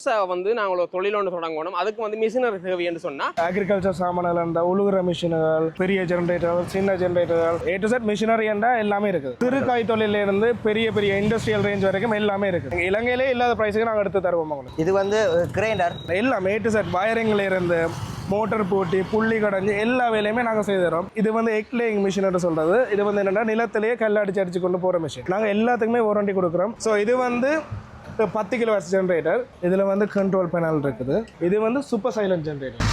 வந்து நாங்கள் ஒரு தொழில் ஒன்று தொடங்கணும். அதுக்கு வந்து மிஷினரி தேவை என்று சொன்னால் அக்ரிகல்ச்சர் சாமான்கள் அந்த உழுகுற மிஷின்கள், பெரிய ஜெனரேட்டர்கள், சின்ன ஜெனரேட்டர்கள், A to Z மிஷினரி என்றால் எல்லாமே இருக்குது. சிறுகாய் தொழில இருந்து பெரிய பெரிய இண்டஸ்ட்ரியல் ரேஞ்ச் வரைக்கும் எல்லாமே இருக்குது. இலங்கையிலே இல்லாத பிரைஸுக்கு நாங்கள் எடுத்து தருவோம் உங்களுக்கு. இது வந்து கிரைண்டர் எல்லாமே A to Z வயரிங்ல இருந்து மோட்டர் பூட்டி புள்ளி கடைஞ்சி எல்லா வேலையுமே நாங்கள் செய்து தரோம். இது வந்து எக் லேயிங் மிஷின் சொல்றது. இது வந்து என்னன்னா நிலத்திலேயே கல் அடிச்சு கொண்டு போகிற மிஷின். நாங்கள் எல்லாத்துக்குமே வாரண்டி கொடுக்குறோம். ஸோ இது வந்து 10 கிலோவாட் ஜென்ரேட்டர். இதில் வந்து கண்ட்ரோல் பேனல் இருக்குது. இது வந்து சூப்பர் சைலண்ட் ஜென்ரேட்டர்.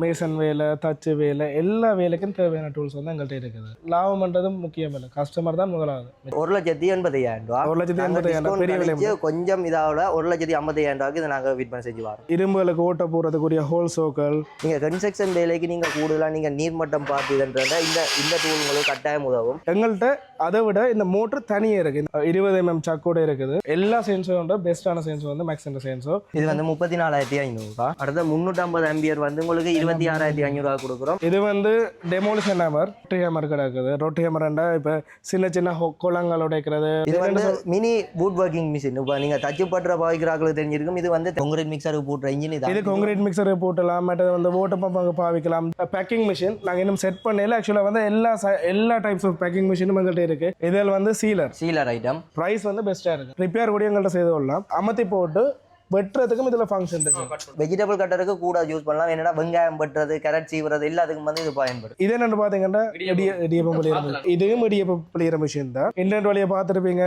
மேசன் வேலை, தச்சு வேலை, எல்லா வேலைக்கும் தேவையான டூல்ஸ் வந்து எங்கள்கிட்ட இருக்குது. லாபம் பண்ணுறதும் முக்கியம் இல்லை, கஸ்டமர் தான் முதலாவது. 1,80,000 ரூபா. 1,80,000 பெரிய விலை. கொஞ்சம் இதாவோட 1,50,000 ரூபாய்க்கு இதை நாங்கள் விற்பனை செஞ்சு வரோம். இரும்புகளுக்கு ஓட்ட போகிறதுக்குரிய ஹோல் சோக்கள். நீங்கள் கன்ஸ்ட்ரக்ஷன் வேலைக்கு நீங்கள் கூடுதலாக நீங்கள் நீர்மட்டம் பார்த்துன்றத இந்த டூல் உங்களுக்கு கட்டாயம் உதவும். எங்கள்கிட்ட அதை விட இந்த மோட்டர் தனியாக இருக்குது. 20 mm சக்கோட இருக்குது. எல்லா சென்சரோட பெஸ்ட்டான சென்சர் வந்து மேக்ஸென்டர் சென்சர். இது வந்து 34,500 ரூபா. அடுத்த 350 ஆம்பியர் வந்து உங்களுக்கு 26,500 ரூபா கொடுக்குறோம். இது வந்து டெமோலிஷன் ஹேமர், ரொட்டி ஹேமர் கிடக்குது. ரொட்டி ஹேமர்ண்டா இப்போ சின்ன சின்ன குளங்கள் உடைக்கிறது. இது வந்து மினி வுட் ஒர்க்கிங் மிஷின். இப்போ நீங்கள் தச்சு பட்டுற பாவிக்கிறாங்களுக்கு தெரிஞ்சிருக்கும். இது வந்து கான்கிரீட் மிக்சருக்கு போட்டுற இன்ஜின். இது கான்கிரீட் மிக்சருக்கு போட்டலாம். மற்றது வந்து ஓட்ட பம்பாங்க பாவிக்கலாம். பேக்கிங் மிஷின் நாங்கள் இன்னும் செட் பண்ணல. ஆக்சுவலாக வந்து எல்லா டைப்ஸ் ஆஃப் பேக்கிங் மிஷினும் எங்கள்கிட்ட இருக்கு. இதில் வந்து சீலர் ஐட்டம் ப்ரைஸ் வந்து பெஸ்ட்டாக இருக்கு. ரிப்பேர் கூட எங்கள்கிட்ட செய்து கொள்ளலாம். அமர்த்தி போட்டு வெட்டுறதுக்கும் இதில் ஃபங்க்ஷன் இருக்கு. வெஜிடபிள் கட்டருக்கு கூட யூஸ் பண்ணலாம். என்னடா வெங்காயம் வெட்டுறது, கேரட் சீவுறது எல்லாத்துக்கும் வந்து இது பயன்படும். இது என்னன்னு பார்த்தீங்கன்னா இடியப்பம் புளியற. இதுவும் இடியப்பம் புளியற மிஷின் தான். இன்டர்நெட் வழியை பார்த்துருப்பீங்க.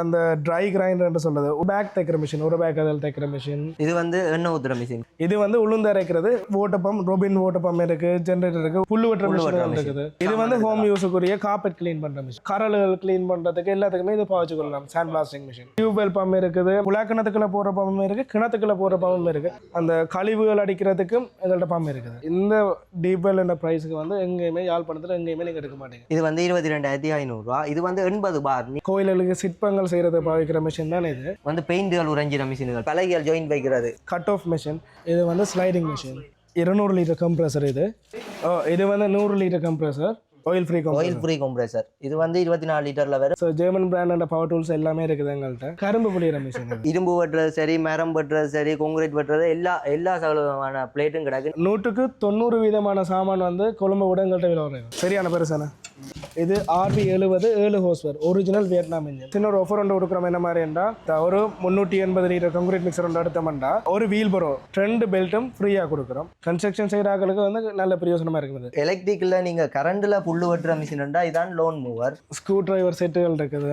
அந்த ட்ரை கிரைண்டர் சொல்றது பேக் தைக்கிற மிஷின், ஒரு பேக் அதில் தைக்கிற மிஷின். இது வந்து எண்ணெய் ஊத்துற மிஷின். இது வந்து உளுந்து அரைக்கிறது. ஓட்டப்பம், ரொபின் ஓட்டப்பம் இருக்கு, ஜென்ரேட்டர் இருக்கு, புல்லு வெட்டுற மிஷின் இருக்குது. இது வந்து ஹோம் யூஸுக்குரிய கார்பெட் கிளீன் பண்ற மிஷின். கரல்கள் கிளீன் பண்றதுக்கு எல்லாத்துக்குமே இது பாய்ச்சி கொள்ளலாம். Sand blasting machine. Tube well pump இருக்குது. புலாக்கணத்துக்குள்ள போற பம்ப் இருக்கு, கிணத்துக்குள்ள போற பம்பும் இருக்கு. அந்த கழிவுகள் அடிக்கிறதுக்கும் எங்கள்கிட்ட பம்ப் இருக்குது. இந்த டீப்வெல் என்ற பிரைஸுக்கு வந்து எங்கேயுமே யாழ்ப்பாணத்தில் எங்கேயுமே நீங்க எடுக்க மாட்டீங்க. இது வந்து 22,500 ரூபா. இது வந்து 80 பார். கோயில்களுக்கு சிற்பங்கள் செய்யறதை பாவிக்கிற மிஷின் தான். இது வந்து பெயிண்டுகள் உறைஞ்சிற மிஷின்கள், பலகைகள் ஜாயின் வைக்கிறது. Cut off machine. இது வந்து ஸ்லைடிங் மிஷின். 200 litre compressor. இது வந்து 100 litre compressor. Oil free compressor. இது வந்து 24 லிட்டர்ல வரும். So German brand power tools எல்லாமே இருக்குது எங்கள்கிட்ட. கரும்பு புளியற மிஷின். இரும்பு வெட்டுறது சரி, மரம் வெட்டுறது சரி, கான்கிரீட் வெட்டுறது எல்லா சகலமான பிளேட்டும் கிடக்கு. 100% சாமான் வந்து கொழும்பு விட எங்கள்கிட்ட விலை வரும். சரியான பெருசான இது RB70 7 ஹோஸ்வர் ஒரிஜினல் வியட்நாம் இன்ஜின். சின்ன ஒரு ஆஃபர் ஒன்று கொடுக்குறோம். என்ன மாதிரி என்றால் ஒரு 380 லிட்டர் கான்கிரீட் மிக்சர் ஒன்று எடுத்தோம்னா ஒரு வீல் பரோ 2 பெல்ட்டும் ஃப்ரீயாக கொடுக்குறோம். கன்ஸ்ட்ரக்ஷன் செய்கிறாங்களுக்கு வந்து நல்ல பிரயோசனமாக இருக்குது. எலக்ட்ரிக்கில் நீங்கள் கரண்டில் புல்லு வெட்டுற மிஷின் இதான் லோன் மூவர். ஸ்க்ரூ டிரைவர் செட்டுகள் இருக்குது.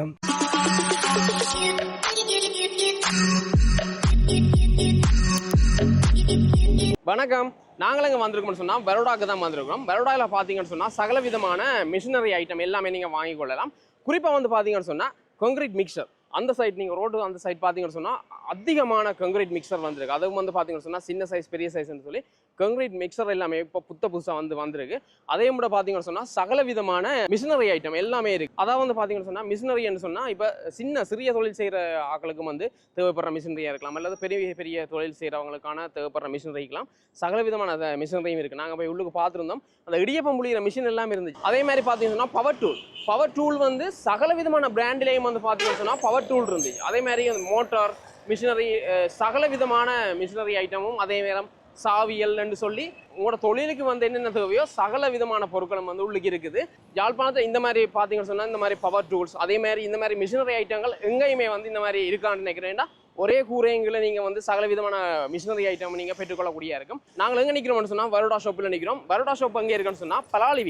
வணக்கம். நாங்களும் இங்கே வந்திருக்கோம்னு சொன்னால் பரோடாக்கு தான் வந்திருக்கோம். பரோடாவில் பார்த்தீங்கன்னு சொன்னால் சகல விதமான மிஷினரி ஐட்டம் எல்லாமே நீங்கள் வாங்கி கொள்ளலாம். குறிப்பாக வந்து பார்த்தீங்கன்னு சொன்னால் கான்கிரீட் மிக்சர் அந்த சைட், நீங்கள் ரோடு அந்த சைட் பார்த்தீங்கன்னு சொன்னால் அதிகமான கான்கிரீட் மிக்சர் வந்திருக்கு. அதுவும் வந்து பார்த்தீங்கன்னு சொன்னால் சின்ன சைஸ் பெரிய சைஸ்ன்னு சொல்லி கான்கிரீட் மிக்சர் எல்லாமே இப்போ புதுசாக வந்திருக்கு. அதே கூட பார்த்தீங்கன்னு சொன்னால் சகல விதமான மிஷினரி ஐட்டம் எல்லாமே இருக்குது. அதாவது வந்து பார்த்தீங்கன்னு சொன்னால் மிஷினரின்னு சொன்னால் இப்போ சிறிய தொழில் செய்கிற ஆக்களுக்கும் வந்து தேவைப்படுற மிஷினரியாக இருக்கலாம், அல்லது பெரிய தொழில் செய்கிறவங்களுக்கான தேவைப்படுற மிஷினரிக்கலாம் சகல விதமான மிஷினரியும் இருக்குது. நாங்கள் போய் உள்ளுக்கு பார்த்துருந்தோம். அந்த இடியப்பம் புளிகிற மிஷின் எல்லாமே இருந்துச்சு. அதே மாதிரி பார்த்தீங்கன்னா பவர் டூல் வந்து சகல விதமான பிராண்டிலையும் வந்து பார்த்தீங்கன்னு சொன்னால் பவர் டூல் இருந்துச்சு. அதே மாதிரி மோட்டார் மிஷினரி சகல விதமான மிஷினரி ஐட்டமும், அதே நேரம் சாவியல்னு சொல்லி உங்களோட தொழிலுக்கு வந்து என்னென்ன தேவையோ சகல விதமான பொருட்களும் வந்து உள்ளுக்கு இருக்குது. யாழ்ப்பாணத்தை இந்த மாதிரி பார்த்தீங்கன்னு சொன்னால் இந்த மாதிரி பவர் டூல்ஸ், அதே மாதிரி இந்த மாதிரி மிஷினரி ஐட்டங்கள் எங்கேயுமே வந்து இந்த மாதிரி இருக்கான்னு நினைக்கிறேன்டா. ஒரே கூரைங்களை நீங்கள் வந்து சகல விதமான மிஷினரி ஐட்டம் நீங்கள் பெற்றுக்கொள்ளக்கூடிய இருக்கும். நாங்கள் எங்கே நிற்கிறோம்னு சொன்னால் பரோடா ஷாப்பில் நிற்கிறோம். பரோடா ஷாப் எங்கே இருக்குன்னு சொன்னால் பலாலி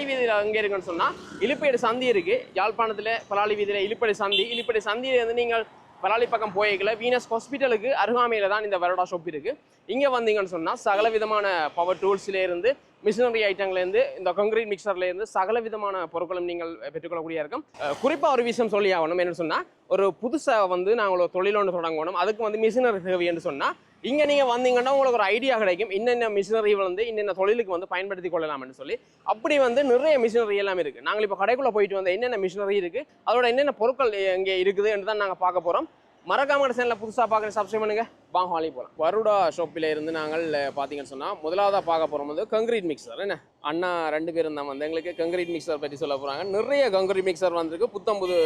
வீதியில் எங்கே இருக்குன்னு சொன்னால் இலுப்பேடு சந்தி இருக்குது. யாழ்ப்பாணத்தில் பலாலி வீதியில் இலுப்பேடு சந்தியிலேருந்து நீங்கள் பலாலி பக்கம் போய்க்கல வீனஸ் ஹாஸ்பிட்டலுக்கு அருகாமையில் தான் இந்த பரோடா ஷாப் இருக்குது. இங்கே வந்தீங்கன்னு சொன்னால் சகல விதமான பவர் டூல்ஸ்லேருந்து மிஷினரி ஐட்டங்கள்லேருந்து இந்த கான்கிரீட் மிக்சர்லேருந்து சகல விதமான பொருட்களும் நீங்கள் பெற்றுக்கொள்ளக்கூடிய இருக்கும். குறிப்பாக ஒரு விஷயம் சொல்லி ஆகணும். என்னென்னு சொன்னால் ஒரு புதுசாக வந்து நாங்கள் ஒரு தொழில் ஒன்று தொடங்கணும். அதுக்கு வந்து மிஷினரி தேவை என்று சொன்னால் இங்கே நீங்கள் வந்தீங்கன்னா உங்களுக்கு ஒரு ஐடியா கிடைக்கும். இன்னென்ன மிஷினரி வந்து இன்னென்ன தொழிலுக்கு வந்து பயன்படுத்தி கொள்ளலாம்னு சொல்லி. அப்படி வந்து நிறைய மிஷினரி எல்லாமே இருக்குது. நாங்கள் இப்போ கடைக்குள்ளே போயிட்டு வந்து என்னென்ன மிஷினரி இருக்குது, அதோட என்னென்ன பொருட்கள் இங்கே இருக்குது என்று தான் நாங்கள் பார்க்க போகிறோம். மறக்காம சேனலில் புதுசாக பார்க்குற சப்ஸ்கிரைப் பண்ணுங்க. வாங்க வாங்கி போகலாம். பரோடா ஷாப்பில் இருந்து நாங்கள் பார்த்தீங்கன்னு சொன்னால் முதலாவதாக பார்க்க போகிறோம் வந்து கான்கிரீட் மிக்சர். என்ன அண்ணா 2 பேரும் தான் வந்து எங்களுக்கு கான்கிரீட் மிக்சர் பற்றி சொல்ல போகிறாங்க. நிறைய கான்கிரீட் மிக்சர் வந்திருக்கு, புத்தம்புது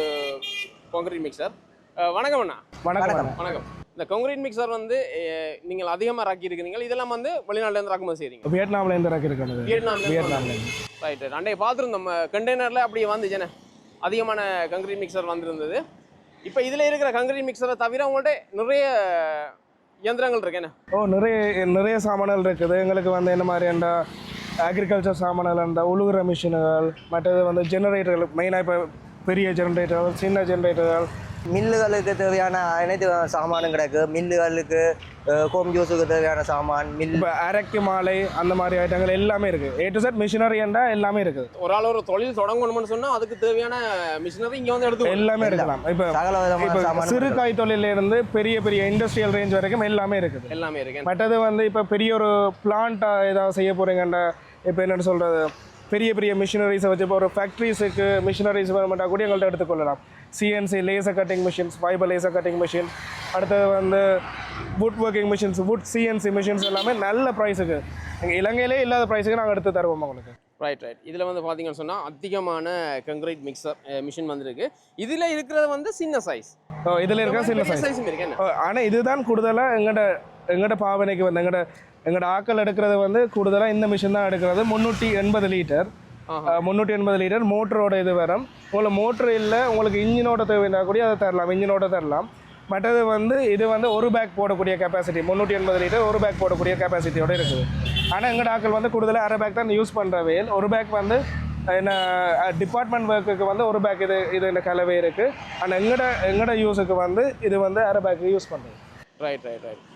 கான்கிரீட் மிக்சர். வணக்கம் அண்ணா. வணக்கம். வணக்கம். இந்த கான்கிரீட் மிக்சர் வந்து நீங்கள் அதிகமாக இறக்கி இருக்கிறீங்க, இதெல்லாம் வந்து வெளிநாட்டிலேருந்து இறக்குமதி செய்கிறீங்க? வியட்நாமில் இருந்து இறக்கி இருக்கிறது. வியட்நாமில். ரைட். அண்டையை பார்த்துருந்தோம் நம்ம கண்டெய்னரில் அப்படியே வந்துச்சுண்ணே அதிகமான கான்கிரீட் மிக்சர் வந்துருந்தது. இப்போ இதில் இருக்கிற கான்கிரீட் மிக்சரை தவிர உங்கள்கிட்ட நிறைய இயந்திரங்கள் இருக்குண்ணே? நிறைய சாமான்கள் இருக்குது. எங்களுக்கு வந்து என்ன மாதிரியான அக்ரிகல்ச்சர் சாமான்கள், அந்த உழுகுற மிஷின்கள், மற்றது வந்து ஜெனரேட்டர்கள், மெயினாக இப்போ பெரிய ஜெனரேட்டர்கள், சின்ன ஜெனரேட்டர்கள், மில்லுகளுக்கு தேவையான அனைத்து சாமானும் கிடக்கு. மில்லுகளுக்கு ஹோம் யூஸுக்கு தேவையான சாமான், இப்போ அரைக்கு மாலை அந்த மாதிரி ஐட்டங்கள் எல்லாமே இருக்குது. A to Z மிஷினரி என்றால் எல்லாமே இருக்குது. ஒரு ஆள் ஒரு தொழில் தொடங்கணும்னு சொன்னால் அதுக்கு தேவையான மிஷினரி இங்கே வந்து எடுத்து எல்லாமே எடுக்கலாம். இப்போ சகல விதமான சாமான், சிறு காய் தொழிலிருந்து பெரிய பெரிய இண்டஸ்ட்ரியல் ரேஞ்ச் வரைக்கும் எல்லாமே இருக்குது. எல்லாமே இருக்கு. மற்றது வந்து இப்போ பெரிய ஒரு பிளான்ட்டாக ஏதாவது செய்ய போகிறீங்கன்ற, இப்போ என்னென்னு சொல்கிறது, பெரிய பெரிய மிஷினரிஸை வச்சு இப்போ ஒரு ஃபேக்ட்ரிஸுக்கு மிஷினரிஸ் வேணுமெண்டா கூட எங்கள்கிட்ட எடுத்துக்கொள்ளலாம். CNC laser cutting machines, fibre laser cutting machine, அடுத்தது வந்து would working machines, would CNC machines எல்லாமே நல்ல ப்ரைஸுக்கு, எங்கள் இலங்கையிலே இல்லாத ப்ரைஸுக்கு நாங்கள் எடுத்து தருவோம் உங்களுக்கு. ரைட். இதில் வந்து பார்த்தீங்கன்னு சொன்னால் அதிகமான கான்கிரீட் மிக்சர் மிஷின் வந்துருக்கு. இதில் இருக்கிறது வந்து சின்ன சைஸ். இதில் இருக்கிற சின்ன சைஸும் இருக்கு. ஆனால் இதுதான் கூடுதலாக எங்கள்கிட்ட பாவனைக்கு வந்து எங்களோட ஆக்கள் எடுக்கிறது வந்து கூடுதலாக இந்த மிஷின் தான் எடுக்கிறது. 380 லிட்டர் 380 லிட்டர் மோட்டரோட இது வரும். உங்களுக்கு மோட்ரு இல்லை, உங்களுக்கு இன்ஜினோட தேவைன்னா கூட அதை தரலாம், இன்ஜினோட தரலாம். மற்றது வந்து இது வந்து ஒரு பேக் போடக்கூடிய கெப்பாசிட்டி, 380 லிட்டர் ஒரு பேக் போடக்கூடிய கெப்பாசிட்டியோடு இருக்குது. ஆனால் எங்களோட ஆக்கள் வந்து கூடுதலாக அரை பேக் தான் யூஸ் பண்ணுறவே. ஒரு பேக் வந்து என்ன டிபார்ட்மெண்ட் ஒர்க்குக்கு வந்து ஒரு பேக் இது இந்த கலவை இருக்குது. ஆனால் எங்களோட யூஸுக்கு வந்து இது வந்து அரை பேக் யூஸ் பண்ணுறது. ரைட்.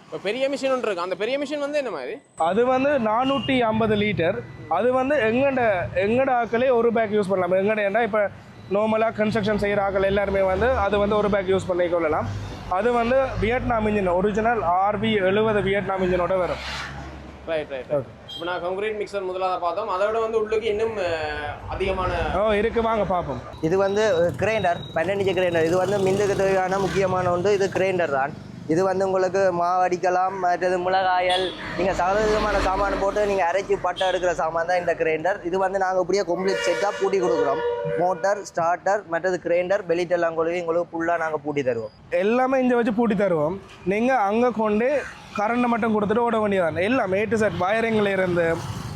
இப்போ பெரிய மிஷின் ஒன்று இருக்குது. அந்த பெரிய மிஷின் வந்து என்ன மாதிரி? அது வந்து 450 லிட்டர். அது வந்து எங்கட ஆக்களே ஒரு பேக் யூஸ் பண்ணலாம். எங்கட ஏன்னா இப்போ நார்மலாக கன்ஸ்ட்ரக்ஷன் செய்கிற ஆக்கள் எல்லாருமே வந்து அது வந்து ஒரு பேக் யூஸ் பண்ணிக்கொள்ளலாம். அது வந்து Vietnam engine, original RB70 Vietnam இன்ஜினோட வரும். ரைட். இப்போ நான் கான்கிரீட் மிக்சர் முதலாக பார்த்தோம், அதோட வந்து உள்ளுக்கு இன்னும் அதிகமான இருக்கு, வாங்க பார்ப்போம். இது வந்து கிரைண்டர், 12 கிரைண்டர். இது வந்து மில்லுக்கு தேவையான முக்கியமான ஒன்று. இது கிரைண்டர் தான். இது வந்து உங்களுக்கு மாவு அடிக்கலாம், மற்றது மிளகாயல், நீங்கள் சகல விதமான சாமான் போட்டு நீங்கள் அரைச்சி பட்டை எடுக்கிற சாமான் தான் இந்த கிரைண்டர். இது வந்து நாங்கள் இப்படியே கம்ப்ளீட் செட்டாக பூட்டி கொடுக்குறோம். மோட்டர், ஸ்டார்டர், மற்றது கிரைண்டர், பெலிட் எல்லாம் உங்களுக்கு ஃபுல்லாக நாங்கள் பூட்டி தருவோம். எல்லாமே இங்கே வச்சு பூட்டி தருவோம். நீங்கள் அங்கே கொண்டு கரண்ட்டை மட்டும் கொடுத்துட்டு ஓட வேண்டியதான். எல்லாம் A to Z வயரிங்கில் இருந்து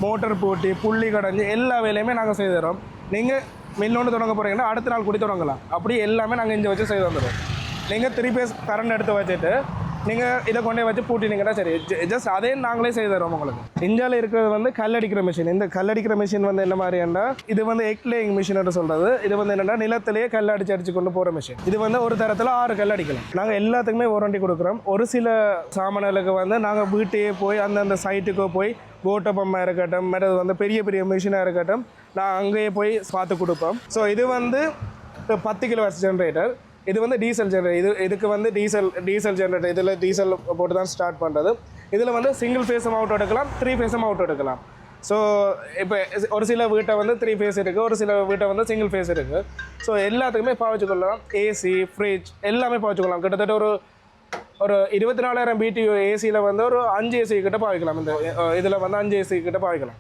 மோட்டர் பூட்டி புள்ளி கடைஞ்சி எல்லா வேலையுமே நாங்கள் செய்து தரோம். நீங்கள் மில்லோண்டு தொடங்க போகிறீங்கன்னா அடுத்த நாள் கூடி தொடங்கலாம். அப்படி எல்லாமே நாங்கள் இங்கே வச்சு செய்து வந்துடுவோம். நீங்கள் 3 பேஸ் கரண்ட் எடுத்து வச்சுட்டு நீங்கள் இதை கொண்டே வச்சு பூட்டினீங்கன்னா சரி, ஜஸ்ட் அதே நாங்களே செய்து தரோம் உங்களுக்கு. இந்தியாவில் இருக்கிறது வந்து கல்லடிக்கிற மிஷின். இந்த கல்லடிக்கிற மிஷின் வந்து என்ன மாதிரின்னா, இது வந்து எக் லேயிங் மிஷின் சொல்கிறது. இது வந்து என்னென்னா நிலத்திலேயே கல் அடிச்சு கொண்டு போகிற மிஷின். இது வந்து ஒரு தரத்தில் 6 கல் அடிக்கலாம். நாங்கள் எல்லாத்துக்குமே வாரண்டி கொடுக்குறோம். ஒரு சில சாமான்களுக்கு வந்து நாங்கள் வீட்டையே போய் அந்தந்த சைட்டுக்கோ போய் ஓட்டப்பம்மாக இருக்கட்டும், மற்றது வந்து பெரிய பெரிய மிஷினாக இருக்கட்டும், நான் அங்கேயே போய் பார்த்து கொடுப்போம். ஸோ இது வந்து 10 கிலோவாட்ஸ் ஜென்ரேட்டர். இது வந்து டீசல் ஜென்ரேட்டர். இதுக்கு வந்து டீசல் ஜென்ரேட்டர். இதில் டீசல் போட்டு தான் ஸ்டார்ட் பண்ணுறது. இதில் வந்து சிங்கிள் ஃபேஸும் அவுட் எடுக்கலாம், 3 ஃபேஸும் அவுட் எடுக்கலாம். ஸோ இப்போ ஒரு சில வீட்டை வந்து 3 ஃபேஸ் இருக்குது, ஒரு சில வீட்டை வந்து சிங்கிள் ஃபேஸ் இருக்குது. ஸோ எல்லாத்துக்குமே பாவச்சுக்கொள்ளலாம். ஏசி, ஃப்ரிட்ஜ் எல்லாமே பாவச்சுக்கொள்ளலாம். கிட்டத்தட்ட ஒரு 24,000 BTU ஏசியில் வந்து ஒரு 5 ஏசி கிட்ட பாவிக்கலாம். இந்த இதில் வந்து 5 ஏசி கிட்ட பாவிக்கலாம்.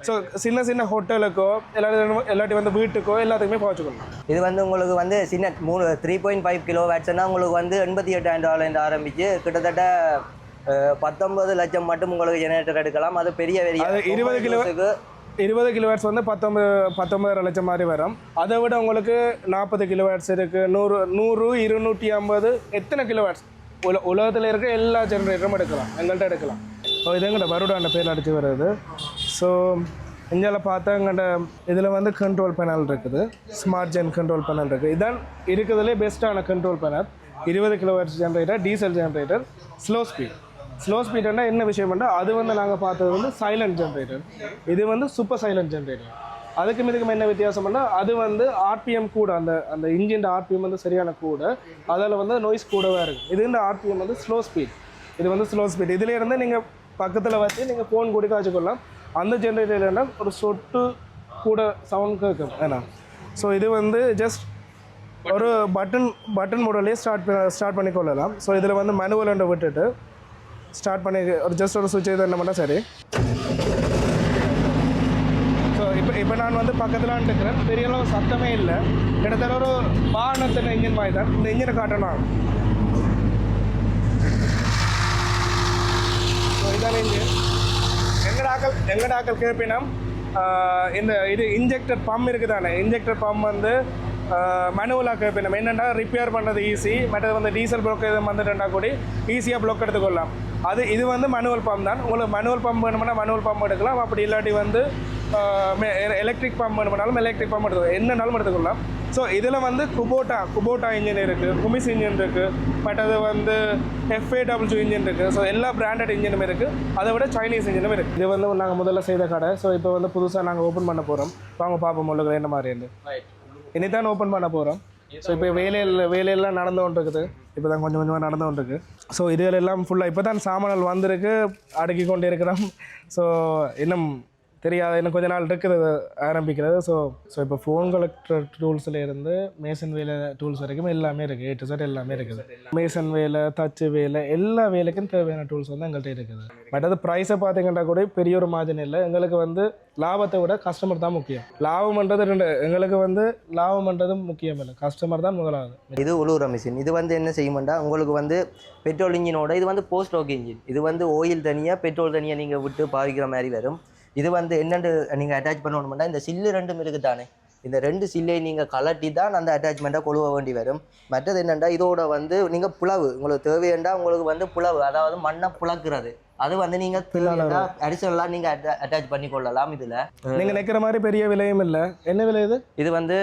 ஸோ சின்ன ஹோட்டலுக்கோ எல்லாத்தையும் வந்து வீட்டுக்கோ எல்லாத்துக்குமே பாவச்சுக்கொள்ளலாம். இது வந்து உங்களுக்கு வந்து சின்ன 3.5 கிலோ வாட்ஸ்னா உங்களுக்கு வந்து $88,000 ஆரம்பிச்சு கிட்டத்தட்ட 19 லட்சம் மட்டும் உங்களுக்கு ஜெனரேட்டர் எடுக்கலாம். அது பெரிய 20 கிலோவாட்ஸ் வந்து 19 லட்சம் மாதிரி வரும். அதை விட உங்களுக்கு 40 கிலோவாட்ஸ் இருக்குது, 100, 250 எத்தனை கிலோவாட்ஸ் உலகத்தில் இருக்க எல்லா ஜெனரேட்டரும் எடுக்கலாம், எங்கள்கிட்ட எடுக்கலாம். இது எங்கள்கிட்ட வருடாண்ட பேர் அடித்து வருது. ஸோ இந்தியாவில் பார்த்தா எங்கள்கிட்ட இதில் வந்து கண்ட்ரோல் பேனல் இருக்குது, ஸ்மார்ட் ஜென் கண்ட்ரோல் பேனல் இருக்குது. இதான் இருக்கிறதுலே பெஸ்ட்டான control panel. 20 kilowatts generator, diesel generator, slow ஸ்பீடுன்னா என்ன விஷயம்னா, அது வந்து நாங்கள் பார்த்தது வந்து சைலண்ட் ஜென்ரேட்டர். இது வந்து சூப்பர் சைலண்ட் ஜென்ரேட்டர். அதுக்கும் இதுக்கும் என்ன வித்தியாசம்னா, அது வந்து RPM கூட, அந்த இன்ஜின் RPM வந்து சரியான கூட, அதில் வந்து நோய்ஸ் கூடவே இருக்குது. இது இந்த RPM வந்து ஸ்லோ ஸ்பீட். இது வந்து ஸ்லோ ஸ்பீட். இதில் இருந்து நீங்கள் பக்கத்தில் வச்சு நீங்கள் ஃபோன் கூட வச்சுக்கொள்ளலாம். அந்த ஜென்ரேட்டர்னா ஒரு சொட்டு கூட சவுண்ட் கேட்கும் ஏன்னா. ஸோ இது வந்து ஜஸ்ட் ஒரு பட்டன் மோடலே ஸ்டார்ட் பண்ணிக்கொள்ளலாம். ஸோ இதில் வந்து மேனுவல் விட்டுட்டு ஸ்டார்ட் பண்ணி ஒரு ஜஸ்ட் ஒரு சுவிட்ச் இது என்ன பண்ணால் சரி. ஸோ இப்போ நான் வந்து பக்கத்தில் இருக்கிறேன். பெரிய அளவு சத்தமே இல்லை. கிட்டத்தட்ட ஒரு வாகனத்தின் இன்ஜின் மாதிரி தான். இந்த இன்ஜினை காட்டணும். எங்கடாக்கள் கேட்பினா இந்த இது இன்ஜெக்டர் பம்ப் இருக்குது தானே, இன்ஜெக்டர் பம்ப் வந்து மனுவலாக கேட்பினோம். என்னென்னா ரிப்பேர் பண்ணுறது ஈஸி, மற்றது வந்து டீசல் ப்ளோக் எதுவும் வந்துட்டுனா கூட ஈஸியாக ப்ளோக் எடுத்துக்கொள்ளலாம். இது வந்து மனுவல் பம்ப் தான். உங்களுக்கு மனுவல் பம்ப் வேணும்னா மனுவல் பம்ப் எடுக்கலாம். அப்படி இல்லாட்டி வந்து எலக்ட்ரிக் பம்ப் வேணும்னாலும் எலக்ட்ரிக் பம்ப் எடுத்துக்கலாம், என்னன்னாலும் எடுத்துக்கொள்ளலாம். ஸோ இதில் வந்து குபோட்டா இன்ஜின் இருக்குது, குமிஸ் இன்ஜின் இருக்குது, மற்றது வந்து FAW இன்ஜின் இருக்குது. ஸோ எல்லா பிராண்டட் இன்ஜினும் இருக்குது, அதை விட சைனீஸ் இன்ஜினும் இருக்குது. இது வந்து நாங்கள் முதல்ல செய்த கடை. ஸோ இப்போ வந்து புதுசாக நாங்கள் ஓப்பன் பண்ண போகிறோம். வாங்க பார்ப்போம் உங்களுக்கு என்ன மாதிரி இருந்து. இனிதான் ஓப்பன் பண்ண போகிறோம். ஸோ இப்போ வேலையெல்லாம் நடந்து கொண்டு இருக்குது. இப்போ தான் கொஞ்சம் கொஞ்சமாக நடந்து கொண்டு இருக்குது. ஸோ இதுகளெல்லாம் ஃபுல்லாக இப்போ தான் சாமான்கள் வந்திருக்கு, அடுக்கி கொண்டு இருக்கிறோம். ஸோ இன்னும் தெரியாது, இன்னும் கொஞ்ச நாள் இருக்குது ஆரம்பிக்கிறது. ஸோ இப்போ ஃபோன் கலெக்டர் டூல்ஸில் இருந்து மேசன் வேலை டூல்ஸ் வரைக்கும் எல்லாமே இருக்குது. A to Z எல்லாமே இருக்குது. மேசன் வேலை, தச்சு வேலை, எல்லா வேலைக்கும் தேவையான டூல்ஸ் வந்து எங்கள்கிட்ட இருக்குது. பட் அது ப்ரைஸை பார்த்தீங்கன்னா கூட பெரிய ஒரு மார்ஜின் இல்லை. எங்களுக்கு வந்து லாபத்தை விட கஸ்டமர் தான் முக்கியம். எங்களுக்கு வந்து லாபம் பண்ணுறதும் முக்கியம் இல்லை, கஸ்டமர் தான் முதலாவது. இது உழுவுற மிஷின். இது வந்து என்ன செய்யுமெண்டா, உங்களுக்கு வந்து பெட்ரோல் இன்ஜினோட இது வந்து போஸ்ட் ஸ்ட்ரோக் இன்ஜின். இது வந்து ஆயில் தனியாக பெட்ரோல் தனியாக நீங்கள் விட்டு பாவிக்கிற மாதிரி வரும். இது வந்து என்னென்று நீங்கள் அட்டாச் பண்ணணும்னா, இந்த சில்லு ரெண்டும் இருக்குது தானே, இந்த 2 சில்லை நீங்கள் கலட்டி தான் அந்த அட்டாச்மெண்ட்டை கொழுவ வேண்டி வரும். மற்றது என்னென்னா, இதோட வந்து நீங்கள் புலவு உங்களுக்கு தேவையாண்டா உங்களுக்கு வந்து புலவு, அதாவது மண்ணை புழக்கிறது, அது வந்து நீங்கள் அடிஷனலாக நீங்கள் அட்டாச் பண்ணி கொள்ளலாம். இதில் நீங்கள் நினைக்கிற மாதிரி பெரிய விலையும் இல்லை. என்ன விலை இது? இது வந்து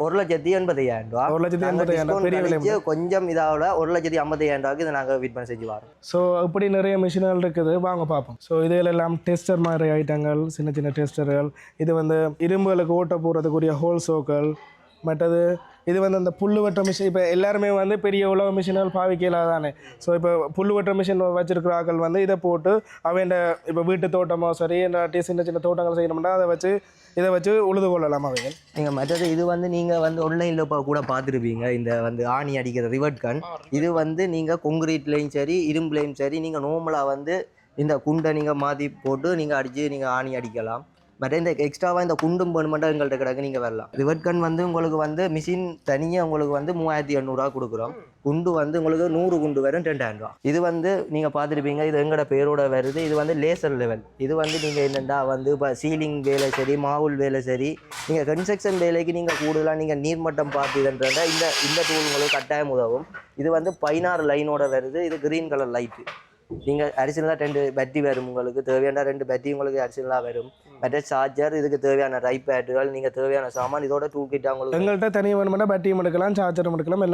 1,80,000 ரூபா. 1,80,000 பெரிய விலை. கொஞ்சம் இதாவில் 1,50,000 ரூபாய்க்கு இதை நாங்கள் விற்பனை செஞ்சு வரோம். ஸோ இப்படி நிறைய மிஷின்கள் இருக்குது, வாங்க பார்ப்போம். ஸோ இதில் எல்லாம் டெஸ்டர் மாதிரி ஐட்டங்கள், சின்ன சின்ன டெஸ்டர்கள். இது வந்து இரும்புகளுக்கு ஓட்ட போடுறதுக்குரிய ஹோல் சோக்கள். மற்றது இது வந்து அந்த புல் வெட்டுற மிஷின். இப்போ எல்லாருமே வந்து பெரிய உலக மிஷின்கள் பாவிக்கல தானே. ஸோ இப்போ புல் வெட்டுற மிஷின் வச்சிருக்கிற ஆக்கள் வந்து இதை போட்டு அவன் இப்போ வீட்டு தோட்டமோ சரி, சின்ன சின்ன தோட்டங்கள் செய்யணும்னா இதை வச்சு உழுது கொள்ளலாம் அவைகள். நீங்கள் மற்றது இது வந்து நீங்கள் வந்து ஆன்லைனில் இப்போ கூட பார்த்துருப்பீங்க, இந்த வந்து ஆணி அடிக்கிற ரிவர்ட் கன். இது வந்து நீங்கள் கொங்கிரீட்லேயும் சரி இரும்புலையும் சரி நீங்கள் நார்மலாக வந்து இந்த குண்டை நீங்கள் மாற்றி போட்டு நீங்கள் அடித்து நீங்கள் ஆணி அடிக்கலாம். மற்ற இந்த எக்ஸ்ட்ராவாக இந்த குண்டும் வேணுமெண்டா எங்கள்கிட்ட கிடக்கு, நீங்கள் வரலாம். ரிவர்ட் கன் வந்து உங்களுக்கு வந்து மிஷின் தனியாக உங்களுக்கு வந்து 3,800 ரூபா கொடுக்குறோம். குண்டு வந்து உங்களுக்கு 100 குண்டு வரும் 2,000 ரூபா. இது வந்து நீங்கள் பார்த்துருப்பீங்க, இது எங்களோட பேரோட வருது. இது வந்து லேசர் லெவல். இது வந்து நீங்கள் என்னென்னா வந்து இப்போ சீலிங் வேலை சரி, மாவுல் வேலை சரி, நீங்கள் கன்ஸ்ட்ரக்ஷன் வேலைக்கு நீங்கள் கூடுதலாக நீங்கள் நீர்மட்டம் பார்த்துன்றத இந்த டூல் உங்களுக்கு கட்டாயம் உதவும். இது வந்து 16 லைனோட வருது. இது க்ரீன் கலர் லைட்டு. நீங்கள் அடிஷனலாக 2 பேட்டரி வரும், உங்களுக்கு தேவையான 2 பேட்டரி உங்களுக்கு அடிஷனலாக வரும். மற்ற சார்ஜர், இதுக்கு தேவையான ரைப் பேட்டுகள், நீங்கள் தேவையான சாமான் இதோட டூல் கிட்ட உங்களுக்கு எங்கள்கிட்ட தனியாக வேணுமெண்டா பேட்டரியும் எடுக்கலாம், சார்ஜரும் எடுக்கலாம்,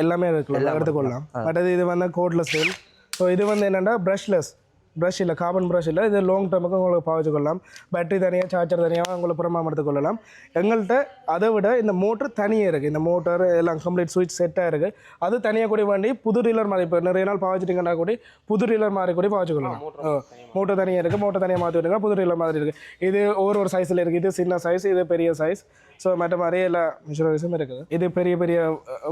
எல்லாமே எடுத்துக்கொள்ளலாம். மற்றது இது வந்து கோட்லெஸ் சேல். ஸோ இது வந்து என்னென்னா ப்ரஷ் இல்லை, கார்பன் ப்ரஷ் இல்லை. இது லாங் டேர்முக்கு உங்களுக்கு பாவிச்சுக்கொள்ளலாம். பேட்டரி தனியாக, சார்ஜர் தனியாக உங்களுக்கு புறமாக எடுத்துக்கொள்ளலாம். எங்கள்கிட்ட அதை விட இந்த மோட்டர் தனியாக இருக்குது. இந்த மோட்டர் எல்லாம் கம்ப்ளீட் சுவிட்ச் செட்டாக இருக்குது. அது தனியாக கூட வேண்டி புது டீலர் மாதிரி இப்போ நிறைய நாள் பாவிச்சிட்டிங்கன்னா கூட புது டீலர் மாதிரி கூட பாவிச்சுக்கொள்ளலாம். மோட்டர் தனியாக இருக்குது, மோட்டர் தனியாக மாற்றி விட்டுங்க, புது டீலர் மாதிரி இருக்குது. இது ஒரு சைஸில் இருக்குது. இது சின்ன சைஸ், இது பெரிய சைஸ். ஸோ மற்ற மாதிரி எல்லா மிஷினரிஸும் இருக்குது. இது பெரிய பெரிய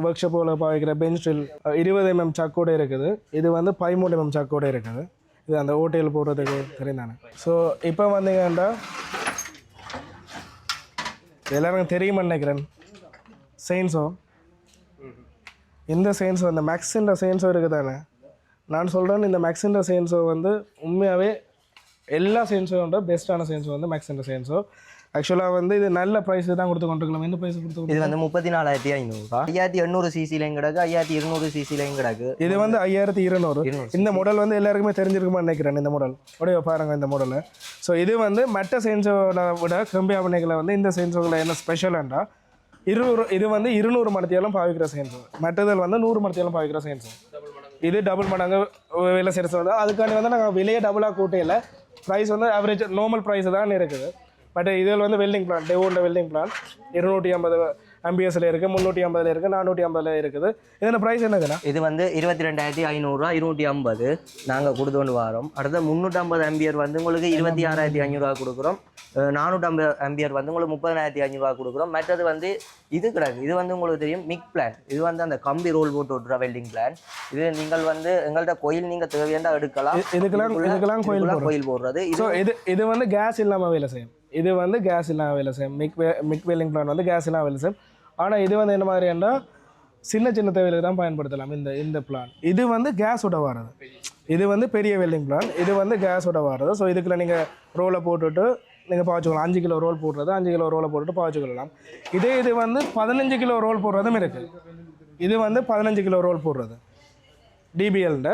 ஒர்க் ஷாப்பில் பாவிக்கிற பெஞ்ச் ட்ரில் 20 mm சக்கோட இருக்குது. இது வந்து 13 mm சக்கோட இருக்குது. இது அந்த ஓட்டையில் போடுறதுக்கு தெரிந்தானே. ஸோ இப்போ வந்தீங்கன்னா எல்லாருக்கும் தெரியுமா நினைக்கிறேன், செயின்ஸோ. இந்த செயின்ஸோ, இந்த மேக்ஸின்ற செயின்ஸோ இருக்குது தானே. நான் சொல்கிறேன், இந்த மேக்ஸின்ற செயின்ஸோ வந்து உண்மையாகவே எல்லா செயின்ஸோட பெஸ்ட்டான செயின்ஸோ வந்து மேக்ஸின்ற செயின்ஸோ. ஆக்சுவலாக வந்து இது நல்ல ப்ரைஸ் தான் கொடுத்து கொண்டிருக்கலாம். என்ன ப்ரைஸ் கொடுத்து? இது வந்து 34,500. 5,800 சிசிலையும் கிடக்கு, 5,200 சிசிலையும் கிடக்கு. இது வந்து 5,200. இந்த மாடல் வந்து எல்லாருக்குமே தெரிஞ்சிருக்குமா நினைக்கிறேன். இந்த மாடல் உடைய பாருங்கள் இந்த மாடல். ஸோ இது வந்து மற்ற செயின்ஸோட விட கம்பியாபனைகளை வந்து இந்த செயின்ஸோட என்ன ஸ்பெஷலாண்டா, இது வந்து 200 மடத்தியாலும் பாவிக்கிற செயின்ஸு. மற்றதில் வந்து 100 மடத்தியாலும் பாவிக்கிற செயின்ஸு. இது டபுள் மடங்கு விலை சேர்த்து வந்து அதுக்காண்டி வந்து நாங்கள் விலையை டபுளாக கூட்டையில் ப்ரைஸ் வந்து ஆவரேஜ் நார்மல் ப்ரைஸ் தான் இருக்குது. பட் இதில் வந்து வெல்டிங் பிளான், டெவோண்ட வெல்டிங் பிளான் 250 MBSல இருக்குது, 350 இருக்குது, 450 இருக்குது. இதோட ப்ரைஸ் என்னதுண்ணா? இது வந்து 22,500 ரூபா, 250 நாங்கள் கொடுத்து கொண்டு வரோம். அடுத்த 350 ஆம்பியர் வந்து உங்களுக்கு 26,500 ரூபா கொடுக்குறோம். 450 ஆம்பியர் வந்து உங்களுக்கு 30,500 ரூபா கொடுக்குறோம். மற்றது வந்து இது கிடக்கு. இது வந்து உங்களுக்கு தெரியும் மிக் பிளான். இது வந்து அந்த கம்பி ரோல் போட்டு விட்ற வெல்டிங் பிளான். இது நீங்கள் வந்து எங்கள்கிட்ட கோயில் நீங்கள் தேவையாண்டா எடுக்கலாம். இதுக்கெல்லாம் கோயில் போடுறது. இது வந்து கேஸ் இல்லாமல் வேலை செய்யும். இது வந்து கேஸ் இல்லாமல் வேலை செய்யும். மிக் வெல்டிங் பிளான் வந்து கேஸ் இல்லாமல் வேலை செய்யும். ஆனால் இது வந்து என்ன மாதிரின்னா சின்ன சின்ன தேவைகளுக்கு தான் பயன்படுத்தலாம் இந்த பிளான். இது வந்து கேஸோட வர்றது. இது வந்து பெரிய வெல்டிங் பிளான், இது வந்து கேஸோட வர்றது. ஸோ இதுக்குள்ள நீங்கள் ரோலை போட்டுட்டு நீங்கள் பாய்ச்சிக்கலாம். 5 கிலோ ரோல் போடுறது, 5 கிலோ ரோலை போட்டுட்டு பாய்ச்சிக்கலாம். இது வந்து 15 கிலோ ரோல் போடுறதும் இருக்குது. இது வந்து 15 கிலோ ரோல் போடுறது டிபிஎல்ட.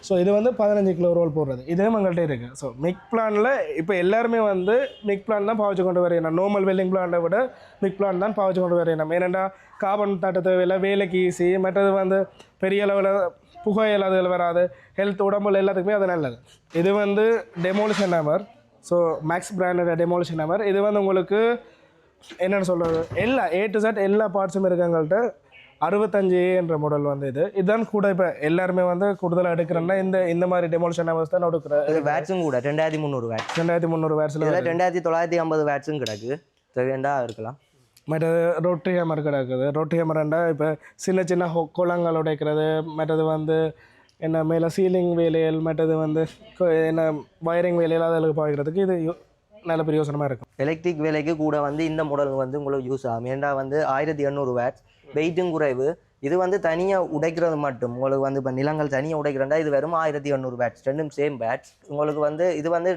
ஸோ இது வந்து 15 கிலோ ரோல் போடுறது, இதுவும் எங்கள்கிட்ட இருக்குது. ஸோ மிக் பிளானில் இப்போ எல்லாருமே வந்து மிக் பிளான் தான் பாய்ச்சி கொண்டு வரையணும். நார்மல் வெல்டிங் பிளானை விட மிக் பிளான் தான் பாய்ச்சி கொண்டு வரையணும். ஏன்னா கார்பன் தட்ட தேவையில்லை, வேலைக்கு ஈஸி, மற்றது வந்து பெரிய அளவில் புகையில் அதில் வராது, ஹெல்த் உடம்புல எல்லாத்துக்குமே அது நல்லது. இது வந்து டெமோலிஷன் ஹேமர். ஸோ மேக்ஸ் பிராண்டோட டெமோலிஷன் ஹேமர். இது வந்து உங்களுக்கு என்னென்னு சொல்கிறது, எல்லா A to Z எல்லா பார்ட்ஸும் இருக்குது எங்கள்கிட்ட. 65A என்ற மாடல் வந்து இதுதான் கூட இப்போ எல்லாருமே வந்து கூடுதலாக எடுக்கிறேன்னா இந்த மாதிரி டெமோலிஷன் ஹேமர்ஸ் தான் எடுக்கிறேன். இது வேட்ஸும் கூட 2300 வேட்ஸ், 2300 வேட்ஸில் 2950 வேட்ஸும் கிடக்கு, தேவையா இருக்கலாம். மற்றது ரோட்டரி ஹேமர் கிடக்குது. ரோட்டரி ஹேமர்ண்டா இப்போ சின்ன சின்ன குளங்கள் உடைக்கிறது, மற்றது வந்து என்ன மேலே சீலிங் வேலைகள், மற்றது வந்து என்ன வயரிங் வேலைகள் அதில் பாய்க்கிறதுக்கு இது நல்ல பிரயோசனமாக இருக்கும். எலக்ட்ரிக் வேலைக்கு கூட வந்து இந்த மாடல் வந்து உங்களுக்கு யூஸ் ஆகும். ஏன்னா வந்து 1800 வேட்ஸ், வெயிட்டும் குறைவு. இது வந்து தனியாக உடைக்கிறது மட்டும் உங்களுக்கு வந்து இப்போ நிலங்கள் தனியாக உடைக்கிறண்டா இது வெறும் 1800 வேட்ஸ், ரெண்டும் சேம் வேட்ஸ். உங்களுக்கு வந்து இது வந்து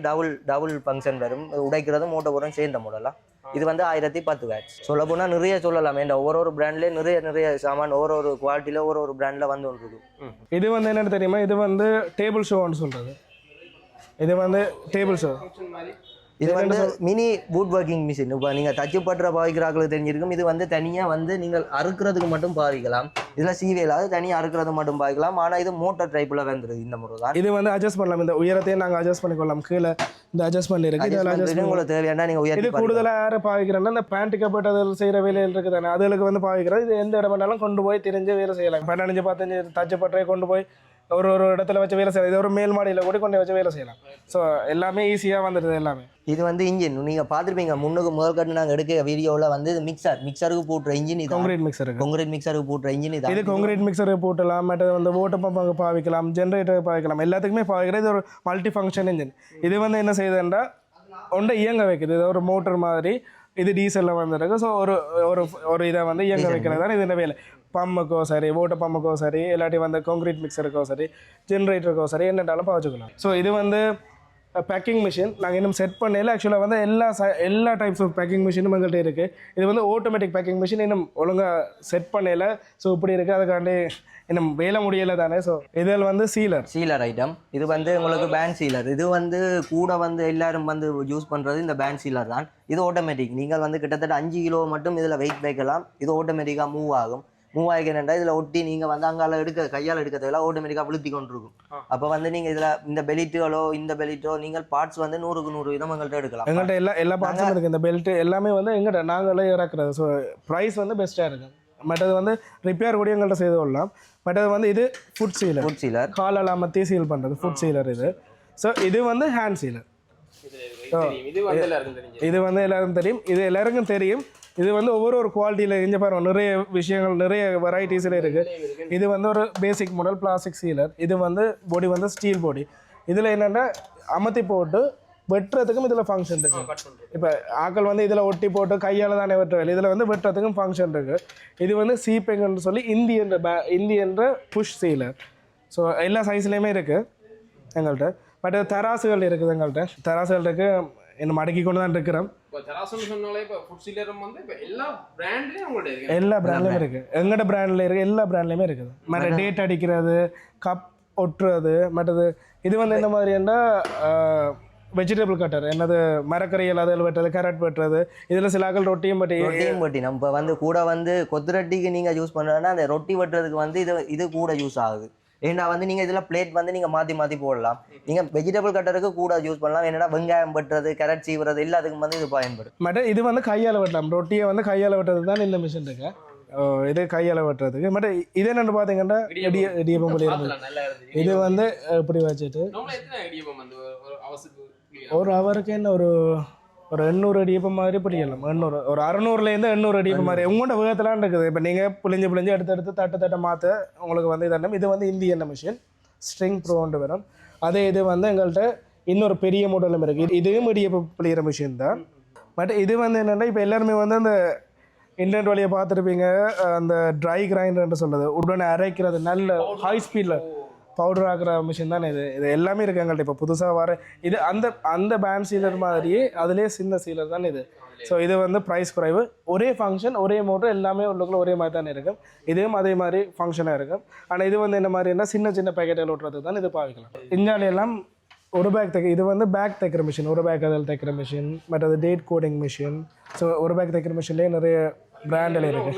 டபுள் ஃபங்க்ஷன் வரும், உடைக்கிறதும் மூட்டை போகிறோம் சேர்ந்த மாடலாம். இது வந்து 1010 வேட்ஸ். சொல்ல போனால் நிறைய சொல்லலாம். ஏன்னா ஒரு பிராண்ட்லேயே நிறைய சாமான் ஒரு குவாலிட்டியில் ஒரு பிராண்டில் வந்து ஒன்று இருக்கும். இது வந்து என்னென்னு தெரியுமா, இது வந்து டேபிள் ஷோன்னு சொல்கிறது. இது வந்து டேபிள் ஷோ. இது வந்து மினி வுட் ஒர்க்கிங் மிஷின். இப்போ நீங்கள் தச்சு பட்டுற பாவிக்கிறாக்களுக்கு தெரிஞ்சிருக்கும். இது வந்து தனியாக வந்து நீங்கள் அறுக்கிறதுக்கு மட்டும் பாவிக்கலாம். இதில் சீவேலாவது தனியாக அறுக்கிறது மட்டும் பாவிக்கலாம். ஆனால் இது மோட்டர் டைப்பில் வந்துருது இந்த முறை தான். இது வந்து அட்ஜஸ்ட் பண்ணலாம், இந்த உயரத்தையும் நாங்கள் அட்ஜஸ்ட் பண்ணிக்கொள்ளலாம். கீழே இந்த அட்ஜஸ்ட்மெண்ட் இருக்குது, உங்களுக்கு தேவையானா நீங்கள் உயர்த்தி. இது கூடுதலாக யாரை பாவிக்கிறேன்னா இந்த பேண்ட் கப்பட் அதில் செய்கிற வேலையில் இருக்குது தானே, அதுக்கு வந்து பாவிக்கிறது. இது எந்த இடம் வேணாலும் கொண்டு போய் தெரிஞ்சு வேலை செய்யலாம். 15 15 தச்சு பட்டறை கொண்டு போய் ஒரு இடத்துல வச்சு வேலை செய்யலாம். இது ஒரு மேல் மாடியில் கூட கொண்டு வச்சு வேலை செய்யலாம். ஸோ எல்லாமே ஈஸியாக வந்துடுது எல்லாமே. இது வந்து இன்ஜின் நீங்கள் பார்த்துருப்பீங்க முன்னுக்கு முதல் கட்டு நாங்கள் எடுக்க வீடியோவில் வந்து மிக்சருக்கு போட்டுற இன்ஜின். இது கான்கிரீட் மிக்சருக்கு போட்டுற இன்ஜின். இது கான்கிரீட் மிக்சருக்கு போட்டலாம், மற்றது வந்து ஓட்ட பம்புக்கு பாவிக்கலாம், ஜென்ரேட்டர் பாவிக்கலாம், எல்லாத்துக்குமே பாவிக்கிறது. இது ஒரு மல்டி ஃபங்க்ஷன் இன்ஜின். இது வந்து என்ன செய்யுதுன்றா ஒன்றை இயங்க வைக்குது. இது ஒரு மோட்டர் மாதிரி. இது டீசலில் வந்துருக்கு. ஸோ ஒரு இதை வந்து இயங்க வைக்கிறது தான் இது வேலை. பம்புக்கோ சரி, ஓட்ட பம்புக்கோ சரி, இல்லாட்டி வந்து கான்கிரீட் மிக்சருக்கோ சரி, ஜென்ரேட்டருக்கோ சரி, என்னென்னாலும் பாவிச்சுக்கலாம். ஸோ இது வந்து பேக்கிங் மிஷின் நாங்கள் இன்னும் செட் பண்ணல. ஆக்சுவலாக வந்து எல்லா டைப்ஸ் ஆஃப் பேக்கிங் மிஷினும் எங்கள்கிட்ட இருக்குது. இது வந்து ஆட்டோமேட்டிக் பேக்கிங் மிஷின் இன்னும் ஒழுங்காக செட் பண்ணல. ஸோ இப்படி இருக்குது, அதுக்காண்டி இன்னும் வேலை முடியலை தானே. ஸோ இதில் வந்து சீலர் ஐட்டம். இது வந்து உங்களுக்கு பேண்ட் சீலர். இது வந்து கூட வந்து எல்லாரும் வந்து யூஸ் பண்ணுறது இந்த பேண்ட் சீலர் தான். இது ஆட்டோமேட்டிக். நீங்கள் வந்து கிட்டத்தட்ட 5 கிலோ மட்டும் இதில் வெயிட் வைக்கலாம். இது ஆட்டோமேட்டிக்காக மூவ் ஆகும். மூவ் ஆகிக்கிறேன்டா இதில் ஒட்டி நீங்கள் வந்து அங்கால கையால் எடுக்க தேவையில்ல, ஆட்டோமேட்டிக்காக விழுத்தி கொண்டு இருக்கும். அப்போ வந்து நீங்கள் இதில் இந்த பெல்ட்டோ நீங்கள் பார்ட்ஸ் வந்து 100க்கு 100 விதம் எங்கள்கிட்ட எடுக்கலாம். எங்கள்கிட்ட எல்லா பார்ட்ஸும் இருக்குது. இந்த பெல்ட் எல்லாமே வந்து எங்கள்கிட்ட நாங்களே இறக்குறது. ஸோ ப்ரைஸ் வந்து பெஸ்ட்டாக இருக்குது. மற்றது வந்து ரிப்பேர் கூட எங்கள்கிட்ட செய்து கொள்ளலாம். மற்றது வந்து இது ஃபுட் சீலர் காலால் அமர்த்தி சீல் பண்ணுறது ஃபுட் சீலர் இது. ஸோ இது வந்து ஹேண்ட் சீலர். இது வந்து எல்லாருக்கும் தெரியும். இது எல்லாருக்கும் தெரியும். இது வந்து ஒவ்வொரு குவாலிட்டியில் இங்கே பாருங்கள், நிறைய விஷயங்கள், நிறைய வெரைட்டிஸில் இருக்குது. இது வந்து ஒரு பேசிக் மாடல் பிளாஸ்டிக் சீலர். இது வந்து பாடி வந்து ஸ்டீல் பாடி. இதில் என்னென்னா அமர்த்தி போட்டு வெட்டுறதுக்கும் இதில் ஃபங்க்ஷன் இருக்குது. இப்போ ஆக்கள் வந்து இதில் ஒட்டி போட்டு கையால் தானே வெட்டுவேன். இதில் வந்து வெட்டுறதுக்கும் ஃபங்க்ஷன் இருக்குது. இது வந்து சீப்பெங்கன்னு சொல்லி இந்தியன்ற புஷ் சீலர். ஸோ எல்லா சைஸ்லேயுமே இருக்குது எங்கள்கிட்ட. பட் தராசுகள் இருக்குது எங்கள்கிட்ட. தராசுகள் இருக்குது, என்ன மடக்கி கொண்டு தான் இருக்கிறோம். எல்லா பிராண்ட்லையும் இருக்குது. எங்கள்கிட்ட பிராண்டில் இருக்குது, எல்லா பிராண்ட்லையுமே இருக்குது. மற்ற டேட் அடிக்கிறது, கப் ஒட்டுறது, மற்றது இது வந்து என்ன மாதிரின்னா வெஜிடபிள் கட்டர், என்னது மரக்கறிகள் அதில் வெட்டுறது, கேரட் வெட்டுறது. இதில் சில ஆக்கள் ரொட்டியும் பட்டி நம்ம வந்து கூட வந்து கொத்துரட்டிக்கு நீங்கள் யூஸ் பண்ணுறதுன்னா அந்த ரொட்டி வெட்டுறதுக்கு வந்து இது கூட யூஸ் ஆகுது. ஏன்னா வந்து நீங்கள் இதில் பிளேட் வந்து நீங்கள் மாற்றி போடலாம். நீங்கள் வெஜிடபிள் கட்டருக்கு கூட யூஸ் பண்ணலாம். என்னென்னா வெங்காயம் வெட்டுறது, கேரட் சீவுறது எல்லாத்துக்கும் வந்து இது பயன்படும். மற்ற இது வந்து கையால் வெட்டலாம். ரொட்டியை வந்து கையால் வெட்டுறது தான் இந்த மிஷின் இருக்கு. இது கையால் வெட்டுறதுக்கு. மற்ற இது என்னென்னு பார்த்தீங்கன்னா இடியப்பம் போலியிருந்தது. இது வந்து இப்படி வச்சுட்டு ஒரு அவருக்கு என்ன ஒரு 800 அடியப்பம் மாதிரி பிடிக்கலாம். 800 ஒரு 600லேருந்து 800 அடியப்பம் மாதிரி உங்கள்கிட்ட வேகத்தெல்லாம் இருக்குது. இப்போ நீங்கள் புளிஞ்சு எடுத்து தட்டை மாற்ற உங்களுக்கு வந்து இதெல்லாம். இது வந்து இந்தியன் மிஷின் ஸ்ட்ரிங் ப்ரோன்ட்டு வரும். அதே இது வந்து எங்கள்கிட்ட இன்னொரு பெரிய மாடலும் இருக்குது. இதுவும் இடியப்பம் பிள்ளைகிற மிஷின் தான். பட் இது வந்து என்னென்னா இப்போ எல்லாருமே வந்து அந்த இன்டர்நெட் வழியை பார்த்துருப்பீங்க, அந்த ட்ரை கிரைண்டர்ன்னு சொல்கிறது, உடனே அரைக்கிறது, நல்ல ஹை ஸ்பீடில் பவுடர் ஆக்குற மிஷின் தான் இது. இது எல்லாமே இருக்குது எங்கள்கிட்ட. இப்போ புதுசாக வர இது அந்த பேண்ட் சீலர் மாதிரியே அதுலேயே சின்ன சீலர் தான் இது. ஸோ இது வந்து ப்ரைஸ் குறைவு, ஒரே ஃபங்க்ஷன், ஒரே மோட்டர், எல்லாமே உள்ளுக்குள்ள ஒரே மாதிரி தான் இருக்கும். இதுவும் அதே மாதிரி ஃபங்க்ஷனாக இருக்கும். ஆனால் இது வந்து என்ன மாதிரின்னா சின்ன சின்ன பேக்கெட்டில் ஓட்டுறதுக்கு தான் இது பாவிக்கலாம். இந்தியாவிலாம் ஒரு பேக் தைக்க, இது வந்து பேக் தைக்கிற மிஷின், ஒரு பேக் அதில் தைக்கிற மிஷின், மற்றது டேட் கோடிங் மிஷின். ஸோ ஒரு பேக் தைக்கிற மிஷின்லேயே நிறைய பிராண்டில் இருக்குது,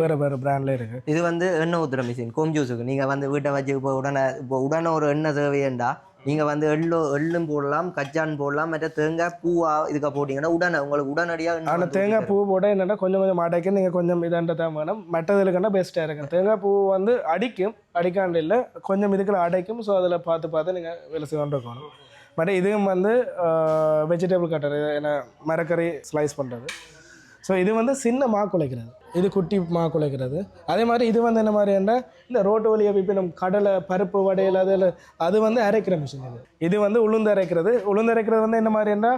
வேறு வேறு பிராண்டில் இருக்குது. இது வந்து எண்ணெய் ஊற்றுற மிஷின், கோம் ஜூஸுக்கு. நீங்கள் வந்து வீட்டை வச்சு இப்போ உடனே ஒரு எண்ணெய் தேவையேண்டா நீங்கள் வந்து எள்ளும் போடலாம், கச்சான் போடலாம், மற்ற தேங்காய் பூவா இதுக்கு போட்டிங்கன்னா உங்களுக்கு உடனடியாக. ஆனால் தேங்காய் பூ போட என்னென்னா கொஞ்சம் கொஞ்சம் அடைக்க நீங்கள் கொஞ்சம் இதாண்ட தான் வேணும். மற்றதுக்குன்னா பெஸ்ட்டாக இருக்கும். தேங்காய் பூ வந்து அடிக்காண்டு இல்லை, கொஞ்சம் இதுக்குள்ள அடைக்கும். ஸோ அதில் பார்த்து நீங்கள் வேலை செய்ய இருக்கணும். பட் இதுவும் வந்து வெஜிடபிள் கட்டர், ஏன்னா மரக்கறி ஸ்லைஸ் பண்ணுறது. ஸோ இது வந்து சின்ன மா குலைக்கிறது, இது குட்டி மா குலைக்கிறது. அதே மாதிரி இது வந்து என்ன மாதிரின்னா இந்த ரோட்டு வழியை இப்போ நம்ம கடலை பருப்பு வடையில் அது வந்து அரைக்கிற மிஷின். இது வந்து உளுந்து அரைக்கிறது வந்து என்ன மாதிரின்னா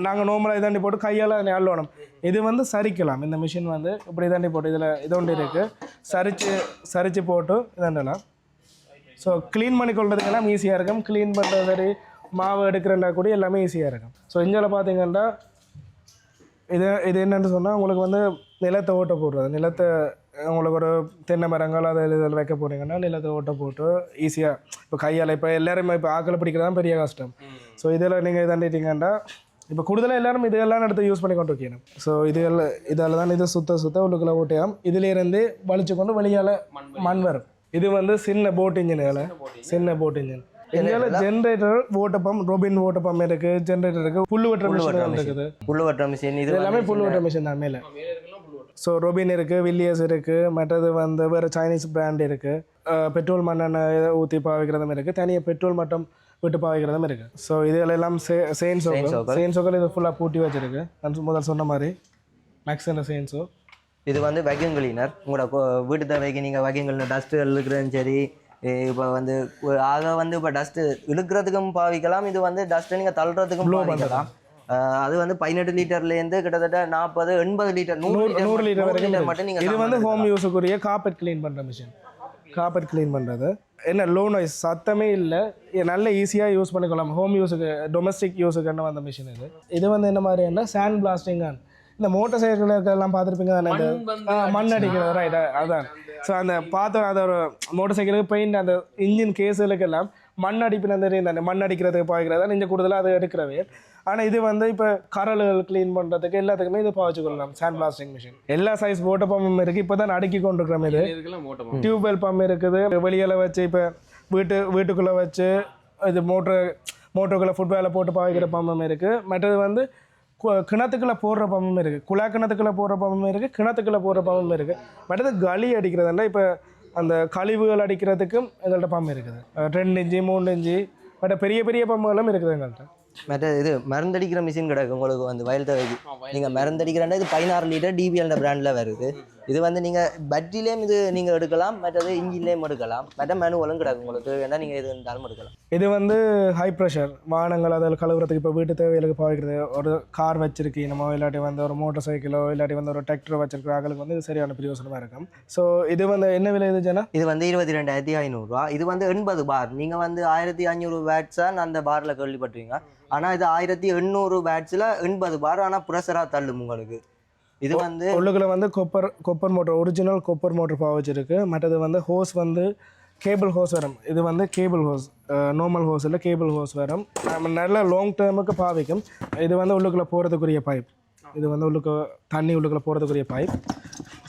நாங்கள் நார்மலாக இதாண்டி போட்டு கையால் அள்ளணும். இது வந்து சரிக்கலாம். இந்த மிஷின் வந்து இப்படி இதாண்டி போட்டு இதில் இது ஒன்று இருக்குது, சரித்து போட்டு இதாண்டலாம். ஸோ க்ளீன் பண்ணி கொள்றதுக்கெல்லாம் ஈஸியாக இருக்கும். க்ளீன் பண்ணுறது சரி, மாவு எடுக்கிறண்டா கூட எல்லாமே ஈஸியாக இருக்கும். ஸோ இந்தியாவில் பார்த்தீங்கன்னா இது என்னென்னு சொன்னால் உங்களுக்கு வந்து நிலத்தை ஓட்ட போடுறது. நிலத்தை உங்களுக்கு ஒரு தென்னை மரங்கள் இதில் வைக்க போனீங்கன்னா நிலத்தை ஓட்ட போட்டு ஈஸியாக இப்போ கையால் இப்போ எல்லாருமே இப்போ ஆக்களை பிடிக்கிறது தான் பெரிய கஷ்டம். ஸோ இதில் நீங்கள் இதாண்டிட்டீங்கன்னா இப்போ கூடுதலாக எல்லாரும் இதெல்லாம் எடுத்து யூஸ் பண்ணி கொண்டு வைக்கணும். ஸோ இதால் தான் இது சுத்த உள்ளுக்குள்ளே ஓட்டியாம். இதிலேருந்து வலிச்சு கொண்டு வெளியால் மண் வரும். இது வந்து சின்ன போட் இன்ஜின். இந்தியாவில் ஜென்ரேட்டர், ஓட்டப்பம், ரோபின் ஓட்டப்பம் இருக்குது, ஜென்ரேட்டர் இருக்குது, புல்லு வெட்டுற மிஷின் இருக்குது. புல்லு வெட்டுற மிஷின் இது எல்லாமே புல்லு வெட்டுற மிஷின் தான் மேலே. ஸோ ரோபின் இருக்குது, வில்லியர்ஸ் இருக்குது, மற்றது வந்து வேறு சைனீஸ் பிராண்ட் இருக்குது. பெட்ரோல் மண்ணெண்ணெய் ஊற்றி பாவிக்கிறதும் இருக்குது, தனியாக பெட்ரோல் மட்டும் விட்டு பாவிக்கிறதும் இருக்குது. ஸோ இதெல்லாம் செயின்சோக்கள் இது ஃபுல்லாக பூட்டி வச்சுருக்கு. நான் முதல் சொன்ன மாதிரி மேக்ஸின செயின்ஸோ. இது வந்து வேக்யூம் கிளீனர். உங்களோட வீட்டு தேவைக்கு நீங்கள் வேக்யூம் கிளீனர் டஸ்ட்டு இழுக்கிறதும் சரி, இப்போ வந்து வந்து இப்போ டஸ்ட்டு இழுக்கிறதுக்கும் பாவிக்கலாம். இது வந்து டஸ்ட்டை நீங்கள் தள்ளுறதுக்கும் பாவிக்கலாம். அது வந்து 18 லிட்டர்லேருந்து கிட்டத்தட்ட 40-80 லிட்டர் 100 லிட்டர் வரைக்கும் மட்டும் நீங்கள். இது வந்து ஹோம் யூஸுக்குரிய கார்பெட் க்ளீன் பண்ணுற மிஷின். கார்பெட் க்ளீன் பண்ணுறது என்ன லோ நாய்ஸ், சத்தமே இல்லை, நல்ல ஈஸியாக யூஸ் பண்ணிக்கலாம். ஹோம் யூஸுக்கு, டொமஸ்டிக் யூஸுக்குன்னு வந்த மிஷின் இது. இது வந்து என்ன மாதிரின்னா சாண்ட் பிளாஸ்டிங் ஆன் இந்த மோட்டர் சைக்கிளுக்கெல்லாம் பார்த்துருப்பீங்க தானே, இந்த மண் அடிக்கிறது, ரைட்? அதுதான். ஸோ அந்த பார்த்தோம், அது ஒரு மோட்டர் சைக்கிளுக்கு பெயிண்ட், அந்த இன்ஜின் கேஸுகளுக்கெல்லாம் மண் அடிப்பின தெரியும் தானே, மண் அடிக்கிறதுக்கு பாய்க்கிறதா நீங்கள் கூடுதலாக அது எடுக்கிறவே. ஆனால் இது வந்து இப்போ கரல்கள் க்ளீன் பண்ணுறதுக்கு எல்லாத்துக்குமே இது பாய்ச்சி கொள்ளலாம். சாண்ட் பிளாஸ்டிங் மிஷின் எல்லா சைஸ் ஓட்ட பம்பும் இருக்குது. இப்போ தான் அடுக்கி கொண்டிருக்கிறோம். இது டியூப்வெல் பம்ப் இருக்குது, வெளியில் வச்சு இப்போ வீட்டுக்குள்ளே வச்சு இது மோட்டருக்குள்ளே ஃபுட்வேலை போட்டு பாய்க்கிற பம்பும் இருக்குது. மற்றது வந்து கிணத்துக்குள்ளே போடுற பம்பும் இருக்குது, கிணத்துக்குள்ளே போடுற பம்பும் இருக்குது, கிணத்துக்குள்ளே போடுற பம்பும் இருக்குது. மற்றது களி அடிக்கிறதுல இப்போ அந்த கழிவுகள் அடிக்கிறதுக்கும் எங்கள்கிட்ட பம்பு இருக்குது. 2 இன்ச்சு 3 இன்ச்சு மற்ற பெரிய பம்புகளும் இருக்குது எங்கள்கிட்ட. மற்ற இது மருந்தடிக்கிற மிஷின் கிடக்கு உங்களுக்கு வந்து வயல் தேவைக்கு. நீங்கள் மருந்தடிக்கிறேன்னா இது 16 லிட்டர் டிபிஎல் பிராண்டில் வருது. இது வந்து நீங்கள் பேட்டரியிலேயும் இது நீங்கள் எடுக்கலாம், மற்றது இன்ஜின்லேயும் எடுக்கலாம், மற்ற மேனுவலும் கிடக்கு உங்களுக்கு. ஏன்னா நீங்கள் இது இருந்தாலும் எடுக்கலாம். இது வந்து ஹை ப்ரெஷர் வாகனங்கள் அதில் கழுவுறதுக்கு இப்போ வீட்டு தேவைகளுக்கு பாய்க்கிறது. ஒரு கார் வச்சிருக்கீங்களோ, இல்லாட்டி வந்து ஒரு மோட்டர் சைக்கிளோ, இல்லாட்டி வந்து ஒரு டிராக்டர் வச்சிருக்கிற ஆளுக்கு வந்து இது சரியான பிரயோசனமாக இருக்கும். ஸோ இது வந்து என்ன விலை இது ஜனா? இது வந்து 22,500 இது வந்து 80 பார். நீங்கள் வந்து 1500 பேட்ஸாக அந்த பாரில் கேள்விப்பட்டுவீங்க. ஆனால் இது 1800 பேட்ஸில் 80 பார். ஆனால் ப்ரெஷராக தள்ளும் உங்களுக்கு. இது வந்து உள்ளுக்குள்ள வந்து copper motor, original copper motor பாவச்சிருக்கு. மற்றது வந்து ஹோஸ் வந்து கேபிள் ஹோஸ் வரும். இது வந்து கேபிள் ஹோஸ், நார்மல் ஹோஸ் இல்லை, கேபிள் ஹோஸ் வரும். நம்ம நல்ல லாங் டேர்முக்கு பாவிக்கும். இது வந்து உள்ளுக்குள்ளே போகிறதுக்குரிய பைப். இது வந்து தண்ணி உள்ளுக்குள்ளே போகிறதுக்குரிய பைப்.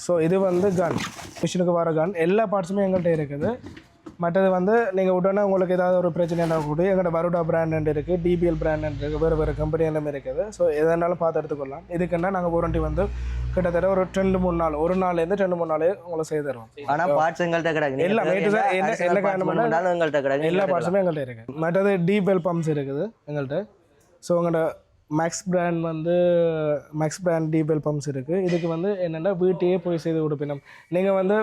ஸோ இது வந்து கன், மிஷினுக்கு வர கன். எல்லா பார்ட்ஸுமே எங்கள்கிட்ட இருக்குது. மற்றது வந்து நீங்கள் உடனே உங்களுக்கு ஏதாவது ஒரு பிரச்சனைனா கூட எங்கள்கிட்ட வருடா பிராண்ட் இருக்குது, டிபிஎல் பிராண்ட் இருக்குது, வேறு கம்பெனி எல்லாமே இருக்குது. ஸோ எதனாலும் பார்த்து எடுத்துக்கொள்ளலாம். இதுக்குன்னா நாங்கள் வாரண்டி வந்து கிட்டத்தட்ட ஒரு 2-3 நாள், ஒரு நாள்லேருந்து 2-3 நாளே உங்களுக்கு செய்து தருவோம். ஆனால் பார்ட்ஸ் எங்கள்கிட்ட கிடையாது. எல்லாம் என்ன காரணம்னா எங்கள்கிட்ட கிடையாது, எல்லா பார்ட்ஸுமே எங்கள்கிட்ட இருக்குது. மற்றது டிபிஎல் பம்ப்ஸ் இருக்குது எங்கள்கிட்ட. ஸோ உங்கள்கிட்ட மேக்ஸ் பிராண்ட் டிபிஎல் பம்ப்ஸ் இருக்குது. இதுக்கு வந்து என்னென்னா வீட்டையே போய் செய்து கொடுப்பினோம். நீங்கள் வந்து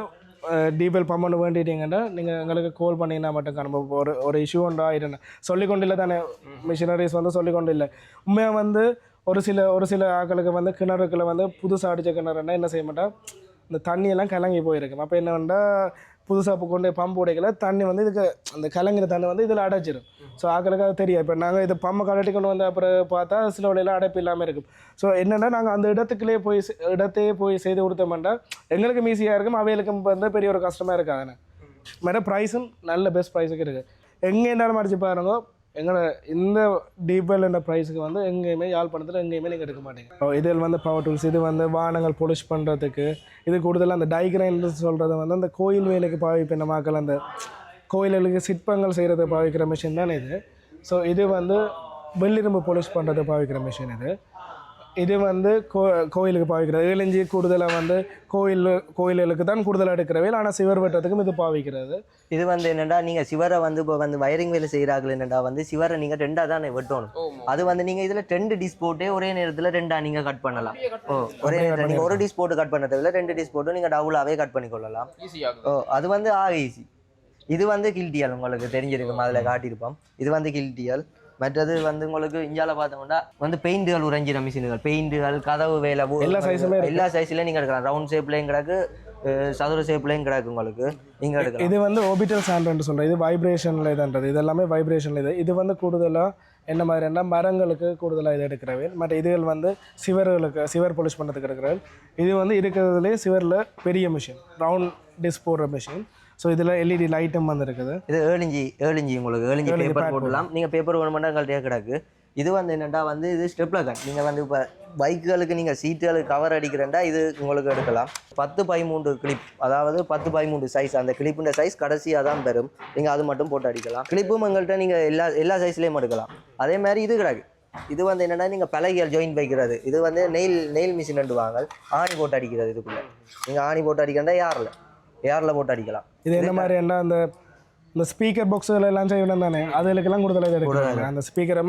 டிபிஎல் பம்ப் ஒன்று வேண்டிட்டீங்கன்னா நீங்கள் எங்களுக்கு கால் பண்ணிங்கன்னா மட்டும் நம்ம ஒரு இஷ்யூ ஒன்று ஆகிடுன்னு சொல்லிக்கொண்டு இல்லை தானே. மிஷினரிஸ் வந்து சொல்லிக்கொண்டு இல்லை. உண்மையாக வந்து ஒரு சில ஆக்களுக்கு வந்து கிணறுக்குள்ள வந்து புதுசாக அடித்த கிணறுன்னா என்ன செய்ய மாட்டா, இந்த தண்ணியெல்லாம் கலங்கி போயிருக்கும். அப்போ என்ன வேண்டால் புதுசாக கொண்டு பம்பு உடைக்கல தண்ணி வந்து இதுக்கு அந்த கலங்கிற தண்ணி வந்து இதில் அடைச்சிடும். ஸோ ஆக்களுக்கு அது தெரியும். இப்போ நாங்கள் இது பம்பை கலட்டி கொண்டு வந்த அப்புறம் பார்த்தா சில வழியில் அடைப்பு இல்லாமல் இருக்கும். ஸோ என்னென்னா நாங்கள் அந்த இடத்தையே போய் செய்து கொடுத்தோம்னா எங்களுக்கும் ஈஸியாக இருக்கும், அவைகளுக்கும் வந்து பெரிய ஒரு கஷ்டமாக இருக்காதுண்ணே. மேடம் ப்ரைஸும் நல்ல பெஸ்ட் ப்ரைஸுக்கு இருக்குது. எங்கே இருந்தாலும் அடிச்சு பாருங்க, எங்களோட இந்த டீப்பல் என்ற ப்ரைஸுக்கு வந்து எங்கேயுமே யாழ்ப்பாணத்தில் எங்கேயுமே நீங்கள் எடுக்க மாட்டீங்க. இதில் வந்து பவர் டூல்ஸ், இது வந்து வாகனங்கள் பொலிஷ் பண்ணுறதுக்கு, இது கூடுதலாக அந்த டைக்ரைன்னு சொல்கிறது வந்து அந்த கோயில் வேலைக்கு பாவிப்பின மக்கள் அந்த கோயில்களுக்கு சிற்பங்கள் செய்கிறத பாவிக்கிற மிஷின் தான் இது. ஸோ இது வந்து வெள்ளிரும்பு பொலிஷ் பண்ணுறதை பாவிக்கிற மிஷின் இது. இது வந்து கோயிலுக்கு பாவிக்கிறது. இளைஞ்சி கூடுதலாக வந்து கோயில்களுக்கு தான் கூடுதலாக எடுக்கிறவே, ஆனால் சிவர் வெட்டுறதுக்கும் இது பாவிக்கிறது. இது வந்து என்னென்னா நீங்கள் சிவரை வந்து இப்போ வந்து வயரிங் வேலை செய்கிறார்கள் என்னென்னா வந்து சிவரை நீங்கள் 2ஆக தான் வெட்டணும். அது வந்து நீங்கள் இதில் 2 டிஸ் போட்டே ஒரே நேரத்தில் 2ஆக நீங்கள் கட் பண்ணலாம். ஒரே நேரத்தில் நீங்கள் ஒரு டிஸ் போட்டு கட் பண்ணுறதுல 2 டிஸ் போட்டு நீங்கள் டபுளாகவே கட் பண்ணிக்கொள்ளலாம். அது வந்து ஈஸி. இது வந்து கில்டியல் உங்களுக்கு தெரிஞ்சிருக்கும், அதில் காட்டியிருப்போம். இது வந்து கில்டியல். மற்றது வந்து உங்களுக்கு இந்தியாவில் பார்த்தோம்னா வந்து பெயிண்டுகள் உறைஞ்சிற மிஷின்கள், பெயிண்டுகள், கதவு வேலை, எல்லா சைஸ்லையும் நீங்கள் எடுக்கலாம். ரவுண்ட் ஷேப்லையும் கிடக்கு, சதுர ஷேப்லையும் கிடக்கு உங்களுக்கு நீங்கள் எடுக்கலாம். இது வந்து ஆர்பிட்டல் சாண்டர்னு சொல்கிறேன். இது வைப்ரேஷனில் இதுன்றது, இது எல்லாமே வைப்ரேஷனில் இது வந்து கூடுதலாக என்ன மாதிரின்னா மரங்களுக்கு கூடுதலாக இது எடுக்கிறவே. மற்ற இதுகள் வந்து சிவர் பொலிஷ் பண்ணுறதுக்கு எடுக்கிறது. இது வந்து இருக்கிறதுலே சிவரில் பெரிய மிஷின், ரவுண்ட் டிஸ்க் போடுற மிஷின். ஸோ இதில் எல்இடி லைட்டும் வந்து இருக்குது. இது ஏழிஞ்சி உங்களுக்கு பேப்பர் போடலாம். நீங்கள் பேப்பர் வேணுமெண்டா எங்கள்கிட்ட கிடக்கு. இது வந்து என்னென்னா வந்து இது ஸ்டெப்லர் கன். நீங்கள் வந்து இப்போ பைக்குகளுக்கு நீங்கள் சீட்டுகளுக்கு கவர் அடிக்கிறேன்டா இது உங்களுக்கு எடுக்கலாம். 10x3 கிளிப், அதாவது 10x3 சைஸ். அந்த கிளிப்புன்ற சைஸ் கடைசியாக தான் பெறும். நீங்கள் அது மட்டும் போட்டு அடிக்கலாம். கிளிப்பும் எங்கள்கிட்ட நீங்கள் எல்லா சைஸ்லேயும் எடுக்கலாம். அதே மாதிரி இது கிடக்கு. இது வந்து என்னென்னா நீங்கள் பலகைகள் ஜாயின் வைக்கிறது. இது வந்து நெயில் மிஷின் வாங்க, ஆணி போட்டு அடிக்கிறது. இதுக்குள்ளே நீங்கள் ஆணி போட்டு அடிக்கிறா ஏரில் போட்டு அடிக்கலாம். இது என்ன மாதிரி என்ன இந்த ஸ்பீக்கர் பாக்ஸுகள் எல்லாம் செய்யணும் தானே, அதுக்கெல்லாம் கூடுதலாக எடுக்கிறாங்க. அந்த ஸ்பீக்கரை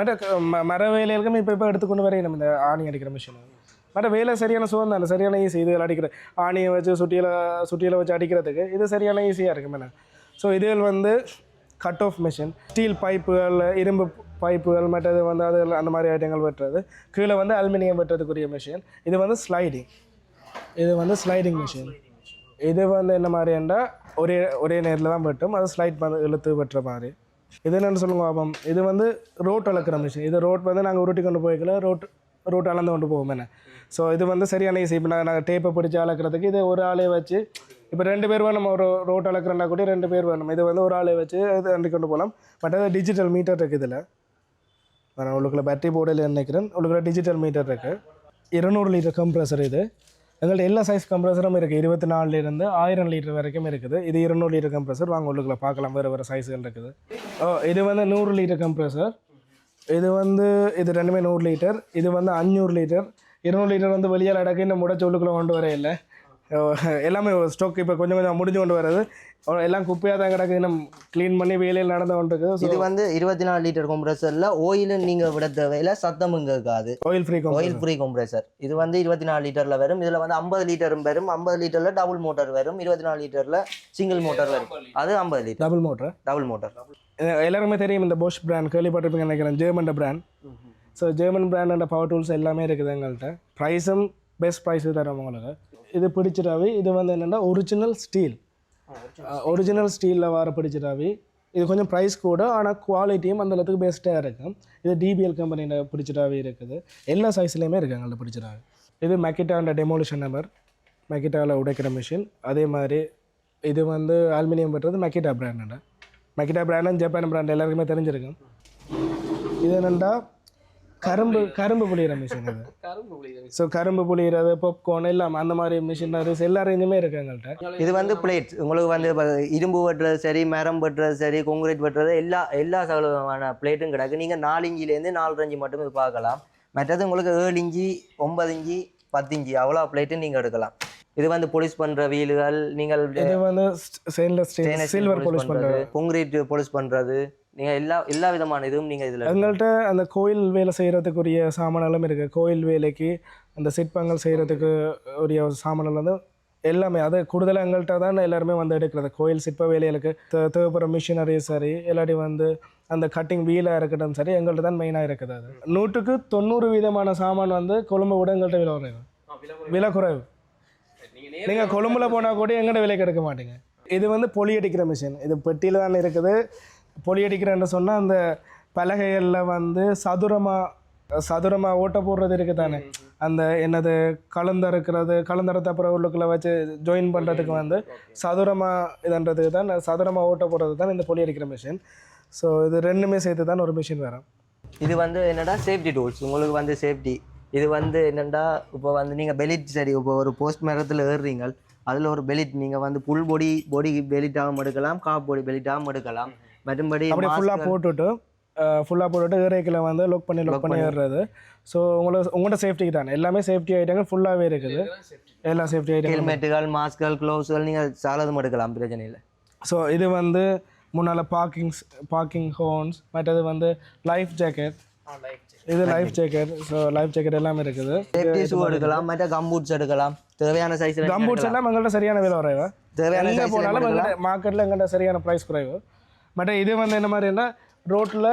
மர வேலைகளுக்கும் இப்போ எடுத்துக்கொண்டு வரையும் நம்ம இந்த ஆணி அடிக்கிற மிஷின். மற்ற வேலை சரியான சுகம் தானே, சரியான ஈஸி. இதுகள் அடிக்கிற ஆணியை வச்சு சுட்டியில் வச்சு அடிக்கிறதுக்கு இது சரியான ஈஸியாக இருக்கும் என்ன. ஸோ இதுகள் வந்து கட் ஆஃப் மிஷின், ஸ்டீல் பைப்புகள், இரும்பு பைப்புகள், மற்றது வந்து அது அந்த மாதிரி ஐட்டங்கள் வெட்டுறது. கீழே வந்து அலுமினியம் வெட்டுறதுக்குரிய மிஷின். இது வந்து ஸ்லைடிங் மிஷின். இது வந்து என்ன மாதிரின்னா ஒரே நேரில் தான் வெட்டும், அது ஸ்லைட் வந்து இழுத்து வெட்டுற மாதிரி. இது என்னென்னு சொல்லுங்க பாப்போம். இது வந்து ரோட் அளக்கிற மிஷின். இது ரோட் வந்து நாங்கள் உருட்டி கொண்டு போய்க்கல, ரோட் அளந்து கொண்டு போவோம் என்ன. ஸோ இது வந்து சரியான ஈஸி. இப்போ நாங்கள் டேப்பை பிடிச்சி அளக்கிறதுக்கு இது ஒரு ஆளே வச்சு, இப்போ 2 பேர் வேணும், ஒரு ரோட் அளக்கிறனா கூட 2 பேர் வேணும். இது வந்து ஒரு ஆளே வச்சு இது அண்டி கொண்டு போகலாம். பட் அது டிஜிட்டல் மீட்டர் இருக்குது. இதில் நான் உள்ளுக்குள்ள பேட்டரி போர்டில் நினைக்கிறேன். உள்ளுக்குள்ள டிஜிட்டல் மீட்டர் இருக்குது. 200 லிட்டர் கம்ப்ரஸர். இது எங்கள்கிட்ட எல்லா சைஸ் கம்ப்ரஸரும் இருக்குது. 24 1000 லிட்டர் வரைக்கும் இருக்குது. இது 200 லிட்டர் கம்ப்ரஸர். வாங்க உள்ளுக்குள்ள பார்க்கலாம், வேறு சைஸுகள் இருக்குது. இது வந்து 100 லிட்டர் கம்ப்ரஸர். இது ரெண்டுமே 100 லிட்டர். இது வந்து 500 லிட்டர். 200 லிட்டர் வந்து வெளியால் அடக்கி இந்த முடச்சு உள்ளுக்குள்ள கொண்டு வர இல்லை. எல்லாமே ஸ்டாக் இப்போ கொஞ்சம் முடிஞ்சு கொண்டு வர்றது. எல்லாம் குப்பையாக தான் கிடக்கு, இன்னும் க்ளீன் பண்ணி வேலையில் நடந்து கொண்டு இருக்குது. இது வந்து 24 லிட்டர் கம்ப்ரஸரில் ஆயில் நீங்கள் விட தேவையில்ல, சத்தமும் இருக்காது. Oil free compressor. இது வந்து 24 லிட்டரில் வரும். இதில் வந்து 50 லிட்டரும் வரும். 50 லிட்டரில் டபுள் மோட்டர் வரும். 24 லிட்டரில் சிங்கிள் மோட்டர் வரும். அது 50 லிட்டர் டபுள் மோட்டர். எல்லாருமே தெரியும் இந்த போஷ் பிராண்ட், கேள்விப்பட்டிருப்பீங்கன்னு நினைக்கிறேன். German brand. So German brand power tools எல்லாமே இருக்குது எங்கள்கிட்ட. ப்ரைஸும் பெஸ்ட் ப்ரைஸு தரோம் உங்களுக்கு. இது பிடிச்சிட்டாவே இது வந்து என்னென்னா ஒரிஜினல் ஸ்டீலில் வர பிடிச்சிட்டாவே. இது கொஞ்சம் ப்ரைஸ் கூட, ஆனால் குவாலிட்டியும் அந்த அளவுக்கு பெஸ்ட்டாக இருக்கும். இது டிபிஎல் கம்பெனியில் பிடிச்சிட்டாவே இருக்குது. எல்லா சைஸ்லேயுமே இருக்குது எங்கள்கிட்ட பிடிச்சிட்டாவே. இது மெக்கிட்டாண்ட டெமோலிஷன் நம்பர், மெக்கிட்டாவில் உடைக்கிற மிஷின். அதே மாதிரி இது வந்து அலுமினியம் பெற்றது மெக்கிட்டா பிராண்ட். மெக்கிட்டா பிராண்ட் ஜப்பான் பிராண்ட் எல்லாருக்குமே தெரிஞ்சிருக்கும். இது என்னென்னா கரும்பு புளிகிற மிஷின். அது ஸோ கரும்பு புளிகிறது, பாப்கார்ன் எல்லாம் அந்த மாதிரி மிஷினரிஸ் எல்லா ரேஞ்சுமே இருக்குது எங்கள்கிட்ட. இது வந்து பிளேட் உங்களுக்கு வந்து இரும்பு வெட்டுறது சரி, மரம் வெட்டுறது சரி, கான்கிரீட் வெட்டுறது எல்லா சகலமான பிளேட்டும் கிடக்கு. நீங்கள் 4 இன்ச்சிலேருந்து 4 இன்ச்சு மட்டும் இது பார்க்கலாம். மற்றது உங்களுக்கு 7 இன்ச்சு 9 இன்ச்சு 10 இன்ச்சு அவ்வளோ பிளேட்டு நீங்கள் எடுக்கலாம். இது வந்து பொலிஷ் பண்ணுற வீலுகள், நீங்கள் இது வந்து சில்வர் பொலிஷ் பண்ணுறது, கான்கிரீட் பொலிஷ் பண்ணுறது, நீங்கள் எல்லா விதமான இதுவும் நீங்கள் இதில் எங்கள்கிட்ட அந்த கோயில் வேலை செய்கிறதுக்குரிய சாமானெல்லாம் இருக்குது. கோயில் வேலைக்கு அந்த சிற்பங்கள் செய்கிறதுக்கு உரிய சாமான்கள் வந்து எல்லாமே அது கூடுதலாக எங்கள்கிட்ட தான் எல்லாருமே வந்து எடுக்கிறது. கோயில் சிற்ப வேலைகளுக்கு தேவைப்படுற மிஷினரி சரி, இல்லாட்டி வந்து அந்த கட்டிங் வீலாக இருக்கட்டும் சரி, எங்கள்கிட்ட தான் மெயினாக இருக்குது. அது 100% சாமான் வந்து கொழும்பை விட எங்கள்கிட்ட விலை குறைவு. நீங்கள் கொழும்புல போனால் கூட எங்கள்கிட்ட விலைக்கு எடுக்க மாட்டீங்க. இது வந்து பொலி அடிக்கிற மிஷின். இது பெட்டியில் தான் இருக்குது. பொலி அடிக்கிறேன்னு சொன்னால் அந்த பலகைகளில் வந்து சதுரமாக ஓட்ட போடுறது இருக்குது தானே, அந்த என்னது கலந்தரத்தை அப்புறம் உள்ளுக்குள்ளே வச்சு ஜாயின் பண்ணுறதுக்கு வந்து சதுரமாக இதுன்றதுக்கு தான் சதுரமாக ஓட்ட போடுறது தான் இந்த பொலி அடிக்கிற மிஷின். ஸோ இது ரெண்டுமே சேர்த்து தான் ஒரு மிஷின் வரும். இது வந்து என்னடா சேஃப்டி டூல்ஸ், உங்களுக்கு வந்து சேஃப்டி. இது வந்து என்னென்னா இப்போ வந்து நீங்கள் பெலிட் சரி இப்போ ஒரு போஸ்ட் மரத்தில் ஏறுறீங்க, அதில் ஒரு பெலிட் நீங்கள் வந்து புல் பொடி பெலிட்டாகவும் எடுக்கலாம், காப் பொடி பெலிட்டாகவும் எடுக்கலாம். மற்றபடி அப்படி ஃபுல்லாக போட்டுட்டு ஏறைக்கில் வந்து லொக் பண்ணி ஏறுறது. ஸோ உங்களோட சேஃப்டிக்கு தானே எல்லாமே சேஃப்டி ஐட்டங்கள் ஃபுல்லாகவே இருக்குது. எல்லா சேஃப்டி ஐட்டம் ஹெல்மெட்டுகள், மாஸ்கள், க்ளவுஸ்கள் நீங்கள் சாலதும் எடுக்கலாம், பிரச்சனை இல்லை. ஸோ இது வந்து முன்னால் பார்க்கிங் ஹோன்ஸ், மற்றது வந்து லைஃப் ஜாக்கெட். இது life jacket. So life jacket எல்லாமே இருக்குது. சேஃப்டி ஷூ எடுக்கலாம், மற்ற கம்பூட்ஸ் எடுக்கலாம், தேவையான சைஸ். கம்பூட்ஸ் எல்லாம் எங்கள்கிட்ட சரியான விலை குறைவு. தேவையான எங்கே போனாலும் எங்கள்கிட்ட மார்க்கெட்டில் எங்கள்கிட்ட சரியான ப்ரைஸ் குறைவு. பட் இது வந்து என்ன மாதிரின்னா ரோட்டில்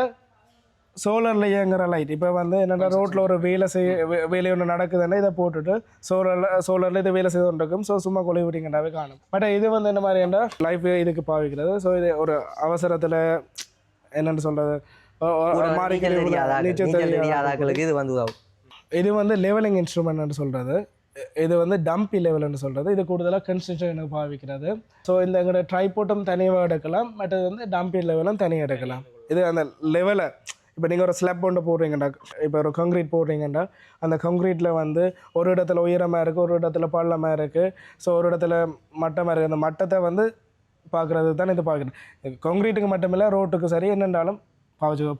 சோலரில் இயங்குற லைட். இப்போ வந்து என்னென்னா ரோட்டில் ஒரு வேலை ஒன்று நடக்குதுன்னா இதை போட்டுட்டு சோலரில் இது வேலை செய்து கொண்டிருக்கும். ஸோ சும்மா கொலை விட்டிங்கன்னாவே காணும். பட் இது வந்து என்ன மாதிரின்னா லைஃப் இதுக்கு பாவிக்கிறது. ஸோ இது ஒரு அவசரத்தில் என்னென்னு சொல்கிறது, இது வந்து லெவலிங் இன்ஸ்ட்ருமெண்ட்னு சொல்கிறது. இது வந்து டம்பி லெவல்னு சொல்கிறது. இது கூடுதலாக கன்ஸ்ட்ரக்ஷனுக்கு பாவிக்கிறது. ஸோ இந்த எங்களோட ட்ரைபோட்டும் தனியாக எடுக்கலாம், மற்றது வந்து டம்பி லெவலும் தனியாக எடுக்கலாம். இது அந்த லெவலை இப்போ நீங்கள் ஒரு ஸ்லப் ஒன்று போடுறீங்கண்டா, இப்போ ஒரு கான்க்ரீட் போடுறீங்கண்டா, அந்த கான்க்ரீட்டில் வந்து ஒரு இடத்துல உயரமாக இருக்குது, ஒரு இடத்துல பள்ளமாக இருக்குது, ஸோ ஒரு இடத்துல மட்டமாக இருக்குது. அந்த மட்டத்தை வந்து பார்க்குறது தான் இது பார்க்குறது. கான்க்ரீட்டுக்கு மட்டுமில்லை, ரோட்டுக்கு சரி என்னென்றாலும்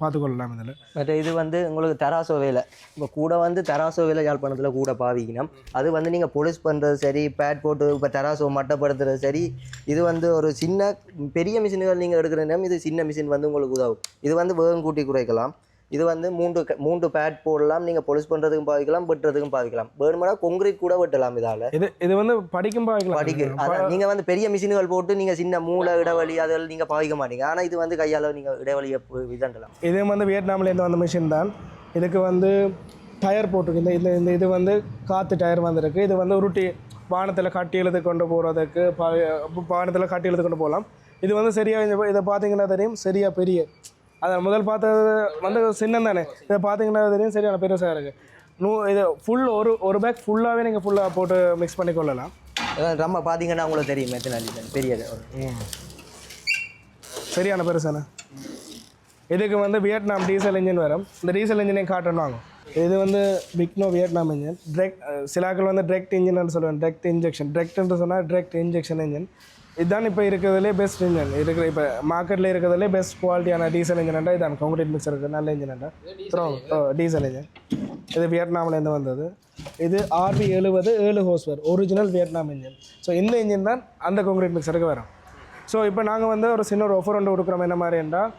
பார்த்துக்கொள்ளலாம். இதில் மற்ற இது வந்து உங்களுக்கு தராசோ வேலை. இப்போ கூட வந்து தராசோ வேலை யாழ்ப்பாணத்தில் கூட பாவிக்கணும். அது வந்து நீங்கள் பொலிஸ் பண்ணுறது சரி, பேட் போட்டு இப்போ தராசோ மட்டப்படுத்துறது சரி. இது வந்து ஒரு பெரிய மிஷின்கள் நீங்கள் எடுக்கிற நேரம் இது சின்ன மிஷின் வந்து உங்களுக்கு உதவும். இது வந்து வேகம் கூட்டி குறைக்கலாம். இது வந்து மூன்று பேட் போடலாம். நீங்கள் பொலிஸ் பண்ணுறதுக்கும் பாவிக்கலாம், வெட்டுறதுக்கும் பாவிக்கலாம். வேணுமானா கொங்கிரீட் கூட வெட்டலாம். இதால் இது வந்து படிக்கும் பாவிக்கலாம். நீங்கள் வந்து பெரிய மிஷின்கள் போட்டு நீங்கள் சின்ன மூளை இடைவெளி அதில் நீங்கள் பாவிக்க மாட்டீங்க. ஆனால் இது வந்து கையால் நீங்கள் இடைவெளியை இதண்டலாம். இது வந்து வியட்நாம்லேருந்து வந்த மிஷின் தான். இதுக்கு வந்து டயர் போட்டிருக்கு. இந்த இது வந்து காற்று டயர் வந்திருக்கு. இது வந்து உருட்டி வானத்தில் கட்டி எழுது கொண்டு போகிறதுக்கு வானத்தில் கட்டி எழுது கொண்டு போகலாம். இது வந்து சரியாக இதை பார்த்தீங்கன்னா தெரியும், சரியாக பெரிய. அதை முதல் பார்த்தது வந்து சின்னம் தானே, இதை பார்த்தீங்கன்னா தெரியும் சரியான பெருசாக இருக்குது. இது ஃபுல் ஒரு பேக் ஃபுல்லாகவே நீங்கள் ஃபுல்லாக போட்டு மிக்ஸ் பண்ணி கொள்ளலாம். ரொம்ப பார்த்தீங்கன்னா உங்களுக்கு தெரியும் எத்தனை பெரியது சரியான பெருசானே. இதுக்கு வந்து வியட்நாம் டீசல் இன்ஜின் வரும். இந்த டீசல் இன்ஜினையும் காட்டணும் வாங்க. இது வந்து பிக்னோ வியட்நாம் இன்ஜின். சிலாக்கள் வந்து டிரெக்ட் இன்ஜின்னு சொல்லுவேன். டிரெக்ட் இன்ஜெக்ஷன், டிரெக்ட்னு சொன்னால் டிரெக்ட் இன்ஜெக்ஷன் இன்ஜின். இதுதான் இப்போ இருக்கிறதுலே பெஸ்ட் இன்ஜின் இருக்கிற. இப்போ மார்க்கெட்டில் இருக்கிறதுலே பெஸ்ட் குவாலிட்டியான டீசல் இன்ஜின்டா இதான். கான்க்ரீட் மிக்சருக்கு நல்ல இன்ஜின்டா டீசல் இன்ஜின். இது வியட்நாம்லேருந்து வந்தது. இது RV70 7 ஹோஸ்வர் ஒரிஜினல் வியட்நாம் இன்ஜின். ஸோ இந்த இன்ஜின் தான் அந்த கான்க்ரீட் மிக்சருக்கு வரும். ஸோ இப்போ நாங்கள் வந்து ஒரு சின்ன ஒரு ஆஃபர் ஒன்று கொடுக்குறோம். என்ன மாதிரி என்றால்,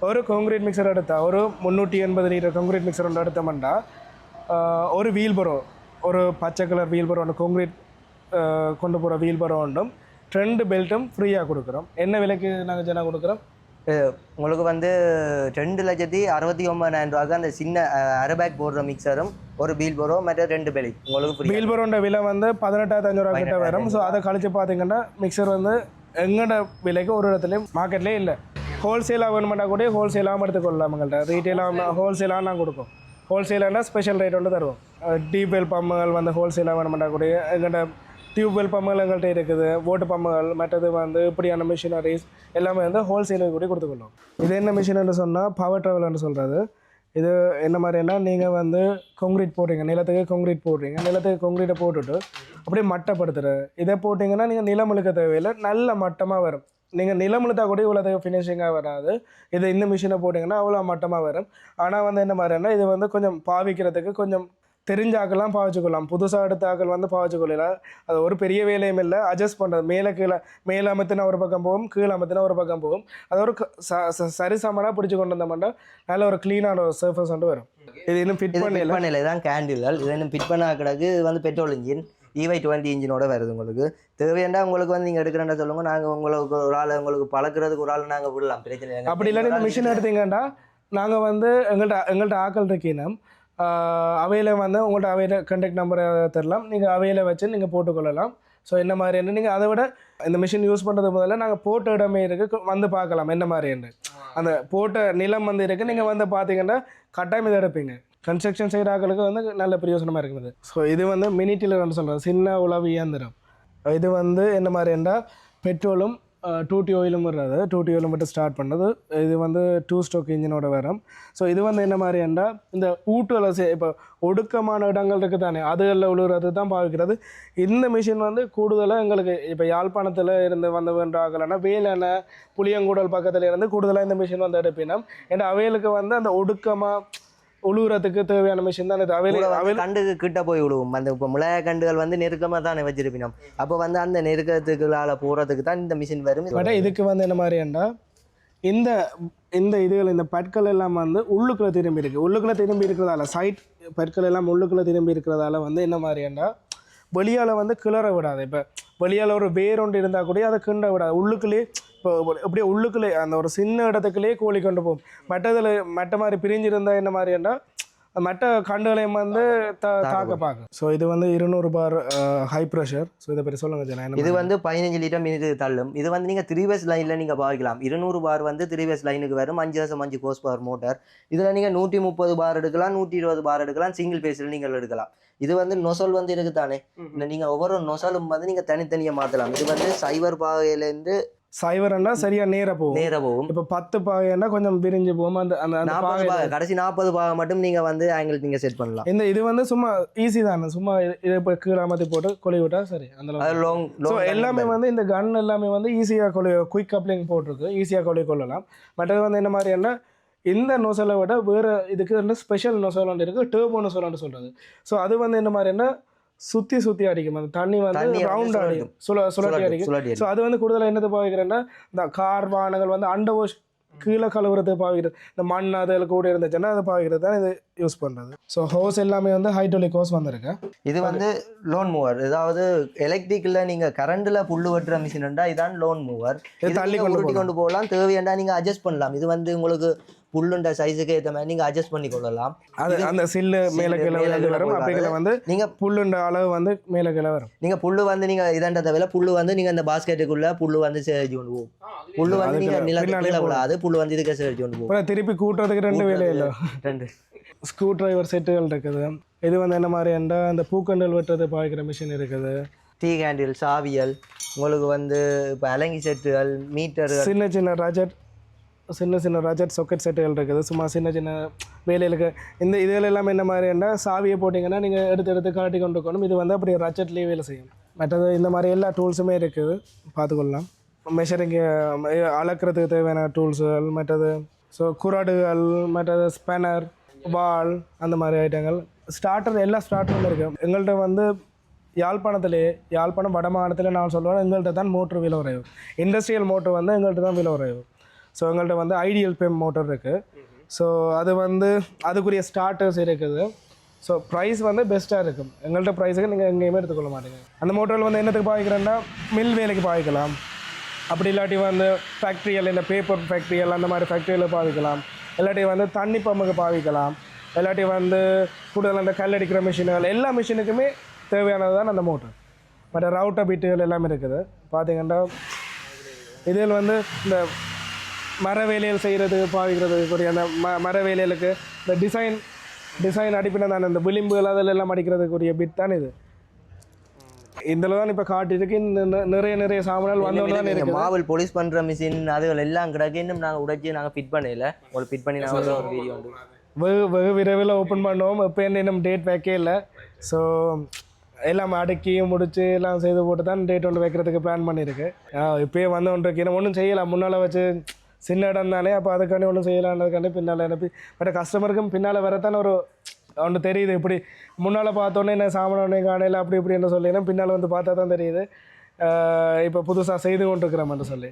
ஒரு கான்க்ரீட் மிக்சர் எடுத்தால், ஒரு 380 லிட்டர் கான்க்ரீட் மிக்சர் ஒன்று எடுத்தோம்னா ஒரு வீல்பரோ, ஒரு பச்சை கலர் வீல்பரோ ஒன்று, கான்க்ரீட் கொண்டு போகிற வீல்பரோ ஒன்றும் 2 பெல்ட்டும் ஃப்ரீயாக கொடுக்குறோம். என்ன விலைக்கு நாங்கள் ஜனா கொடுக்குறோம்? உங்களுக்கு வந்து 2,69,000 ரூபாய்க்கு அந்த சின்ன அரபேக் போடுற மிக்சரும் ஒரு வீல்பரோ மற்ற 2 பெல்ட் உங்களுக்கு. வீல்பரோட விலை வந்து 18,500 கிட்ட வரும். ஸோ அதை கழிச்சு பார்த்தீங்கன்னா மிக்சர் வந்து எங்களோட விலைக்கு ஒரு இடத்துலையும் மார்க்கெட்லேயே இல்லை. ஹோல்சேலாக வேணுமெண்டா கூட ஹோல்சேலாகவும் எடுத்துக்கொள்ளலாம். எங்கள்கிட்ட ரீட்டெயிலாக ஹோல்சேலாக நான் கொடுப்போம். ஹோல்சேலானா ஸ்பெஷல் ரேட் ஒன்று தருவோம். டீப்வெல் பம்புகள் வந்து ஹோல்சேலாக வேணுமெண்டா கூட எங்கள்கிட்ட டியூப்வெல் பம்புகள் எங்கள்கிட்ட இருக்குது. ஓட்டு பம்புகள் மற்றது வந்து இப்படியான மிஷினரிஸ் எல்லாமே வந்து ஹோல்சேலுக்கு கூட கொடுத்துக்கொள்ளும். இது என்ன மிஷின்னு சொன்னால் பவர் ட்ராவல்னு சொல்கிறது. இது என்ன மாதிரினா, நீங்கள் வந்து கான்க்ரீட் போடுறீங்க, நிலத்துக்கு கான்க்ரீட் போடுறீங்க, நிலத்துக்கு கான்க்ரீட்டை போட்டுட்டு அப்படியே மட்டப்படுத்துகிற இதை போட்டிங்கன்னா நீங்கள் நிலம் இழுக்க தேவையில்லை, நல்ல மட்டமாக வரும். நீங்கள் நிலம் இழுத்தா கூட இவ்வளோ ஃபினிஷிங்காக வராது. இது இந்த மிஷினை போட்டிங்கன்னா அவ்வளோ மட்டமாக வரும். ஆனால் வந்து என்ன மாதிரினா, இது வந்து கொஞ்சம் பாவிக்கிறதுக்கு கொஞ்சம் தெரிஞ்ச ஆக்கெல்லாம் பாவிச்சுக்கொள்ளலாம். புதுசாக எடுத்த ஆக்கள் வந்து பாவிச்சுக்கொள்ளலாம். அது ஒரு பெரிய வேலையும் இல்லை. அட்ஜஸ்ட் பண்ணுறது மேலே அமைத்தினா ஒரு பக்கம் போகும், கீழே அமைத்தினா ஒரு பக்கம் போகும். அது ஒரு சரிசமனாக பிடிச்சி கொண்டு வந்தோம்னா நல்ல ஒரு க்ளீனான ஒரு சர்ஃபேஸ் வந்து வரும். இது இன்னும் ஃபிட் பண்ணல. இதான் கேண்டில்கள். இது இன்னும் ஃபிட் பண்ண கிடக்கு. இது வந்து பெட்ரோல் இன்ஜின் EY20 இன்ஜினோட வருது. உங்களுக்கு தேவையாண்டா உங்களுக்கு வந்து நீங்கள் எடுக்கிறேன்டா சொல்லுங்கள். நாங்கள் உங்களுக்கு ஒரு ஆள் உங்களுக்கு பழக்கிறதுக்கு ஒரு ஆள் நாங்கள் விடலாம், பிரச்சனை இல்லை. அப்படி இல்லை, இந்த மிஷின் எடுத்தீங்கன்னா நாங்கள் வந்து எங்கள்கிட்ட ஆக்கள் இருக்கீங்கன்னா அவையில் வந்து உங்கள்கிட்ட அவையில் கான்டாக்ட் நம்பரை தரலாம். நீங்கள் அவையில் வச்சு நீங்கள் போட்டுக்கொள்ளலாம். ஸோ என்ன மாதிரி என்ன நீங்கள் அதை விட இந்த மிஷின் யூஸ் பண்ணுறது முதல்ல நாங்கள் போட்ட இடமே இருக்குது வந்து பார்க்கலாம் என்ன மாதிரி என்ன அந்த போட்ட நிலம் வந்து இருக்குது நீங்கள் வந்து பார்த்தீங்கன்னா கட்டாயம் இதை எடுப்பீங்க கன்ஸ்ட்ரக்ஷன் செய்கிறாக்களுக்கு வந்து நல்ல பிரயோசனமாக இருக்குது ஸோ இது வந்து மினி டில்லர்னு சொல்கிறது சின்ன உழவு இயந்திரம் இது வந்து என்ன மாதிரி என்றால் பெட்ரோலும் 2T ஆயிலும் வர்றது 2T ஆயிலும் மட்டும் ஸ்டார்ட் பண்ணுறது இது வந்து 2 ஸ்ட்ரோக் இன்ஜினோட வரும் ஸோ இது வந்து என்ன மாதிரி என்றால் இந்த ஊட்டுகளை இப்போ ஒடுக்கமான இடங்கள் இருக்குது தானே அதுகளில் உழுகிறது தான் பாவிக்கிறது இந்த மிஷின் வந்து கூடுதலாக எங்களுக்கு இப்போ யாழ்ப்பாணத்தில் இருந்து வந்து வேண்டாகலைன்னா வேலனை புளியங்கூடல் பக்கத்தில் இருந்து கூடுதலாக இந்த மிஷின் வந்து எடுப்பினோம் ஏன்னா அவைகளுக்கு வந்து அந்த ஒடுக்கமாக உழுவுறதுக்கு தேவையான மிஷின் தான் இது கண்டுக்கு கிட்ட போய் விடுவோம் அந்த இப்போ மிளகாய் கண்டுகள் வந்து நெருக்கமாக தானே வச்சிருப்பினோம் அப்போ வந்து அந்த நெருக்கத்துக்குள்ளால போகிறதுக்கு தான் இந்த மிஷின் வரும் பட் இதுக்கு வந்து என்ன மாதிரியாண்டா இந்த இந்த இதுகள் இந்த பற்கள் எல்லாம் வந்து உள்ளுக்குள்ளே திரும்பி இருக்குது உள்ளுக்குள்ளே திரும்பி இருக்கிறதால சைட் பற்கள் எல்லாம் உள்ளுக்குள்ளே திரும்பி இருக்கிறதால வந்து என்ன மாதிரியாண்டா வெளியால் வந்து கிளற விடாது இப்போ வெளியால் ஒரு வேர் ஒன்று இருந்தால் கூட அதை கிண்ட விடாது உள்ளுக்குள்ளேயே இப்போ அப்படியே உள்ளுக்குள்ளே அந்த ஒரு சின்ன இடத்துக்குள்ளேயே கோழி கொண்டு போகும் மட்டதில் மட்டை மாதிரி பிரிஞ்சிருந்தால் என்ன மாதிரியாண்டா மற்ற கண்டுகளையும் வந்து தாக்க பார்க்கும் ஸோ இது வந்து 200 பார் ஹை ப்ரெஷர் ஸோ இதை பற்றி சொல்லுங்கள் ஜனா இது வந்து 15 லிட்டர் மினிட்டுக்கு தள்ளும் இது வந்து நீங்கள் 3 பேஸ் லைனில் நீங்கள் பாவிக்கலாம் 200 பார் வந்து 3 பேஸ் லைனுக்கு வரும் 5.5 கோர்ஸ் பவர் மோட்டார் இதில் நீங்கள் 130 பார் எடுக்கலாம் 120 பார் எடுக்கலாம் சிங்கிள் பேஸில் நீங்கள் எடுக்கலாம் இது வந்து நொசல் வந்து இருக்குதானே நீங்கள் ஒவ்வொரு நொசலும் வந்து நீங்கள் தனித்தனியாக மாற்றலாம் இது வந்து சைபர் பாகையிலேருந்து சைவர்னா சரியா நேர போகும் இப்போ 10 பாகைன்னா கொஞ்சம் விரிஞ்சு போகும் அந்த அந்த கடைசி 40 பாகை மட்டும் நீங்க வந்து ஆங்கிள் நீங்க செட் பண்ணலாம் இந்த இது வந்து சும்மா ஈஸி தானே சும்மா இதை இப்போ கீழாமத்தி போட்டு கொலை விட்டா சரி அந்த எல்லாமே வந்து இந்த கன் எல்லாமே வந்து ஈஸியாக குயிக் கப்ளிங் போட்டிருக்கு ஈஸியாக கொள்ளலாம் மற்றது வந்து என்ன மாதிரின்னா இந்த நொசலை விட வேறு இதுக்கு வந்து ஸ்பெஷல் நொசல் ஒன்று இருக்குது டர்போ நொசல்னு சொல்கிறது ஸோ அது வந்து என்ன மாதிரின்னா சுற்றி அடிக்கும் அந்த தண்ணி வந்து ரவுண்ட் அடிக்கும் சுழட்டி அடிக்கும் ஸோ அது வந்து கூடுதலாக என்னது பாவிக்கிறேன்னா இந்த கார் வாகனங்கள் வந்து அண்டர் வாஷ் கீழே கழுவுறது பாவிக்கிறது இந்த மண் அதில் கூட இருந்துச்சுன்னா அதை பாவிக்கிறது தான் இது யூஸ் பண்ணுறது ஸோ ஹோஸ் எல்லாமே வந்து ஹைட்ரோலிக் ஹோஸ் வந்திருக்கு இது வந்து லோன் மூவர் அதாவது எலக்ட்ரிக்கில் நீங்கள் கரண்டில் புல்லு வெட்டுற மிஷின்டா இதான் லோன் மூவர் தள்ளி கொண்டு போகலாம் தேவையாண்டா நீங்கள் அட்ஜஸ்ட் பண்ணலாம் இது வந்து உங்களுக்கு புல்லுண்ட சைஸுக்கு ஏற்ற மாதிரி நீங்கள் அட்ஜஸ்ட் பண்ணி கொள்ளலாம் அது அந்த சில்லு மேலே கீழே வரும் அப்படிங்கிற வந்து நீங்கள் புல்லுண்ட அளவு வந்து மேலே கீழே வரும் நீங்கள் புல்லு வந்து நீங்கள் இதாண்ட தவிர புல்லு வந்து நீங்கள் இந்த பாஸ்கெட்டுக்குள்ளே புல்லு வந்து சேரிச்சு கொண்டு போகும் புல்லு வந்து நீங்கள் நிலத்துக்குள்ளே விடாது புல்லு வந்து இதுக்கு சேரிச்சு கொண்டு போகும் திருப்பி கூட்டுறதுக்கு 2 வேலை இல்லை 2 ஸ்க்ரூ டிரைவர் செட்டுகள் இருக்குது இது வந்து என்ன மாதிரி என்றால் அந்த பூக்கண்டல் வெட்டுறது பாய்க்கிற மிஷின் இருக்குது டீ கேண்டில் சாவியல் உங்களுக்கு வந்து இப்போ அலங்கி செட்டுகள் மீட்டர் சின்ன சின்ன ராஜட் சொக்கெட் செட்டுகள் இருக்குது சும்மா சின்ன வேலைகளுக்கு இந்த இதில் எல்லாமே என்ன மாதிரின்னா சாவியை போட்டிங்கன்னா நீங்கள் எடுத்து காட்டி கொண்டு இருக்கணும் இது வந்து அப்படி ராஜட்லேயே வேலை செய்யும் மற்றது இந்த மாதிரி எல்லா டூல்ஸுமே இருக்குது பார்த்துக்கொள்ளலாம் மெஷரிங்கு அளக்கிறதுக்கு தேவையான டூல்ஸுகள் மற்றது ஸோ குராடுகள் மற்றது ஸ்பேனர் வால் அந்த மாதிரி ஐட்டங்கள் ஸ்டார்டர் எல்லா ஸ்டார்டரும் இருக்குது எங்கள்கிட்ட வந்து யாழ்ப்பாணம் வட மாநிலத்தில் நான் சொல்லுவேன் எங்கள்கிட்ட தான் மோட்ரு விலை உறைவு இண்டஸ்ட்ரியல் மோட்ரு வந்து எங்கள்கிட்ட தான் விலை உறைவு ஸோ எங்கள்கிட்ட வந்து ஐடியல் பெம் மோட்டர் இருக்குது ஸோ அது வந்து அதுக்குரிய ஸ்டார்டர்ஸ் இருக்குது ஸோ ப்ரைஸ் வந்து பெஸ்ட்டாக இருக்கும் எங்கள்கிட்ட ப்ரைஸுக்கு நீங்கள் எங்கேயுமே எடுத்துக்கொள்ள மாட்டீங்க அந்த மோட்டரில் வந்து என்னத்துக்கு பாய்க்கிறேன்னா மில் வேலைக்கு பாய்க்கலாம் அப்படி இல்லாட்டி வந்து ஃபேக்ட்ரிகள் இந்த பேப்பர் ஃபேக்ட்ரிகள் அந்த மாதிரி ஃபேக்ட்ரியில் பாவிக்கலாம் இல்லாட்டி வந்து தண்ணி பம்புக்கு பாவிக்கலாம் இல்லாட்டி வந்து கூடுதல் அந்த கல்லடிக்கிற மிஷின்கள் எல்லா மிஷினுக்குமே தேவையானது தான் அந்த மோட்டர் மற்ற ரவுட்டர் பீட்டுகள் எல்லாமே இருக்குது பார்த்தீங்கன்னா இதில் வந்து இந்த மர வேலைகள் செய்கிறது பாவிக்கிறதுக்குரிய அந்த மர வேலைகளுக்கு இந்த டிசைன் அடிப்பின தான் இந்த விளிம்புகள் அதில் எல்லாம் அடிக்கிறதுக்குரிய பிட் தான் இது இதில் தான் இப்போ காட்டிருக்கு நிறைய சாமான்கள் வந்தோன்னு தான் இருக்குது மாவல் போலீஸ் பண்ணுற மிஷின் அதுகள் எல்லாம் கிடக்கு இன்னும் நாங்கள் உடைச்சி நாங்கள் ஃபிட் பண்ணல உங்களுக்கு ஃபிட் பண்ணி நாங்கள் ஒரு வீடியோ உண்டு வெகு விரைவில் ஓப்பன் பண்ணுவோம் இப்போ இன்னும் டேட் வைக்கே இல்லை ஸோ எல்லாம் அடுக்கி முடிச்சு எல்லாம் செய்து போட்டு தான் டேட் ஒன்று வைக்கிறதுக்கு பிளான் பண்ணியிருக்கு இப்போயே வந்து ஒன்று இருக்கு இன்னும் ஒன்றும் செய்யலாம் முன்னால் வச்சு சின்ன இடம் தானே அப்போ அதுக்காண்டி ஒன்றும் செய்யலான்றதுக்காண்டி பின்னால் அனுப்பி பட் கஸ்டமருக்கும் பின்னால் வரத்தானே ஒரு ஒன்று தெரியுது இப்படி முன்னால் பார்த்தோன்னே என்ன சாமான் ஒன்றே காணையில் அப்படி இப்படி என்ன சொல்லினா பின்னால் வந்து பார்த்தா தான் தெரியுது இப்போ புதுசாக செய்து கொண்டிருக்கிறோம்னு சொல்லி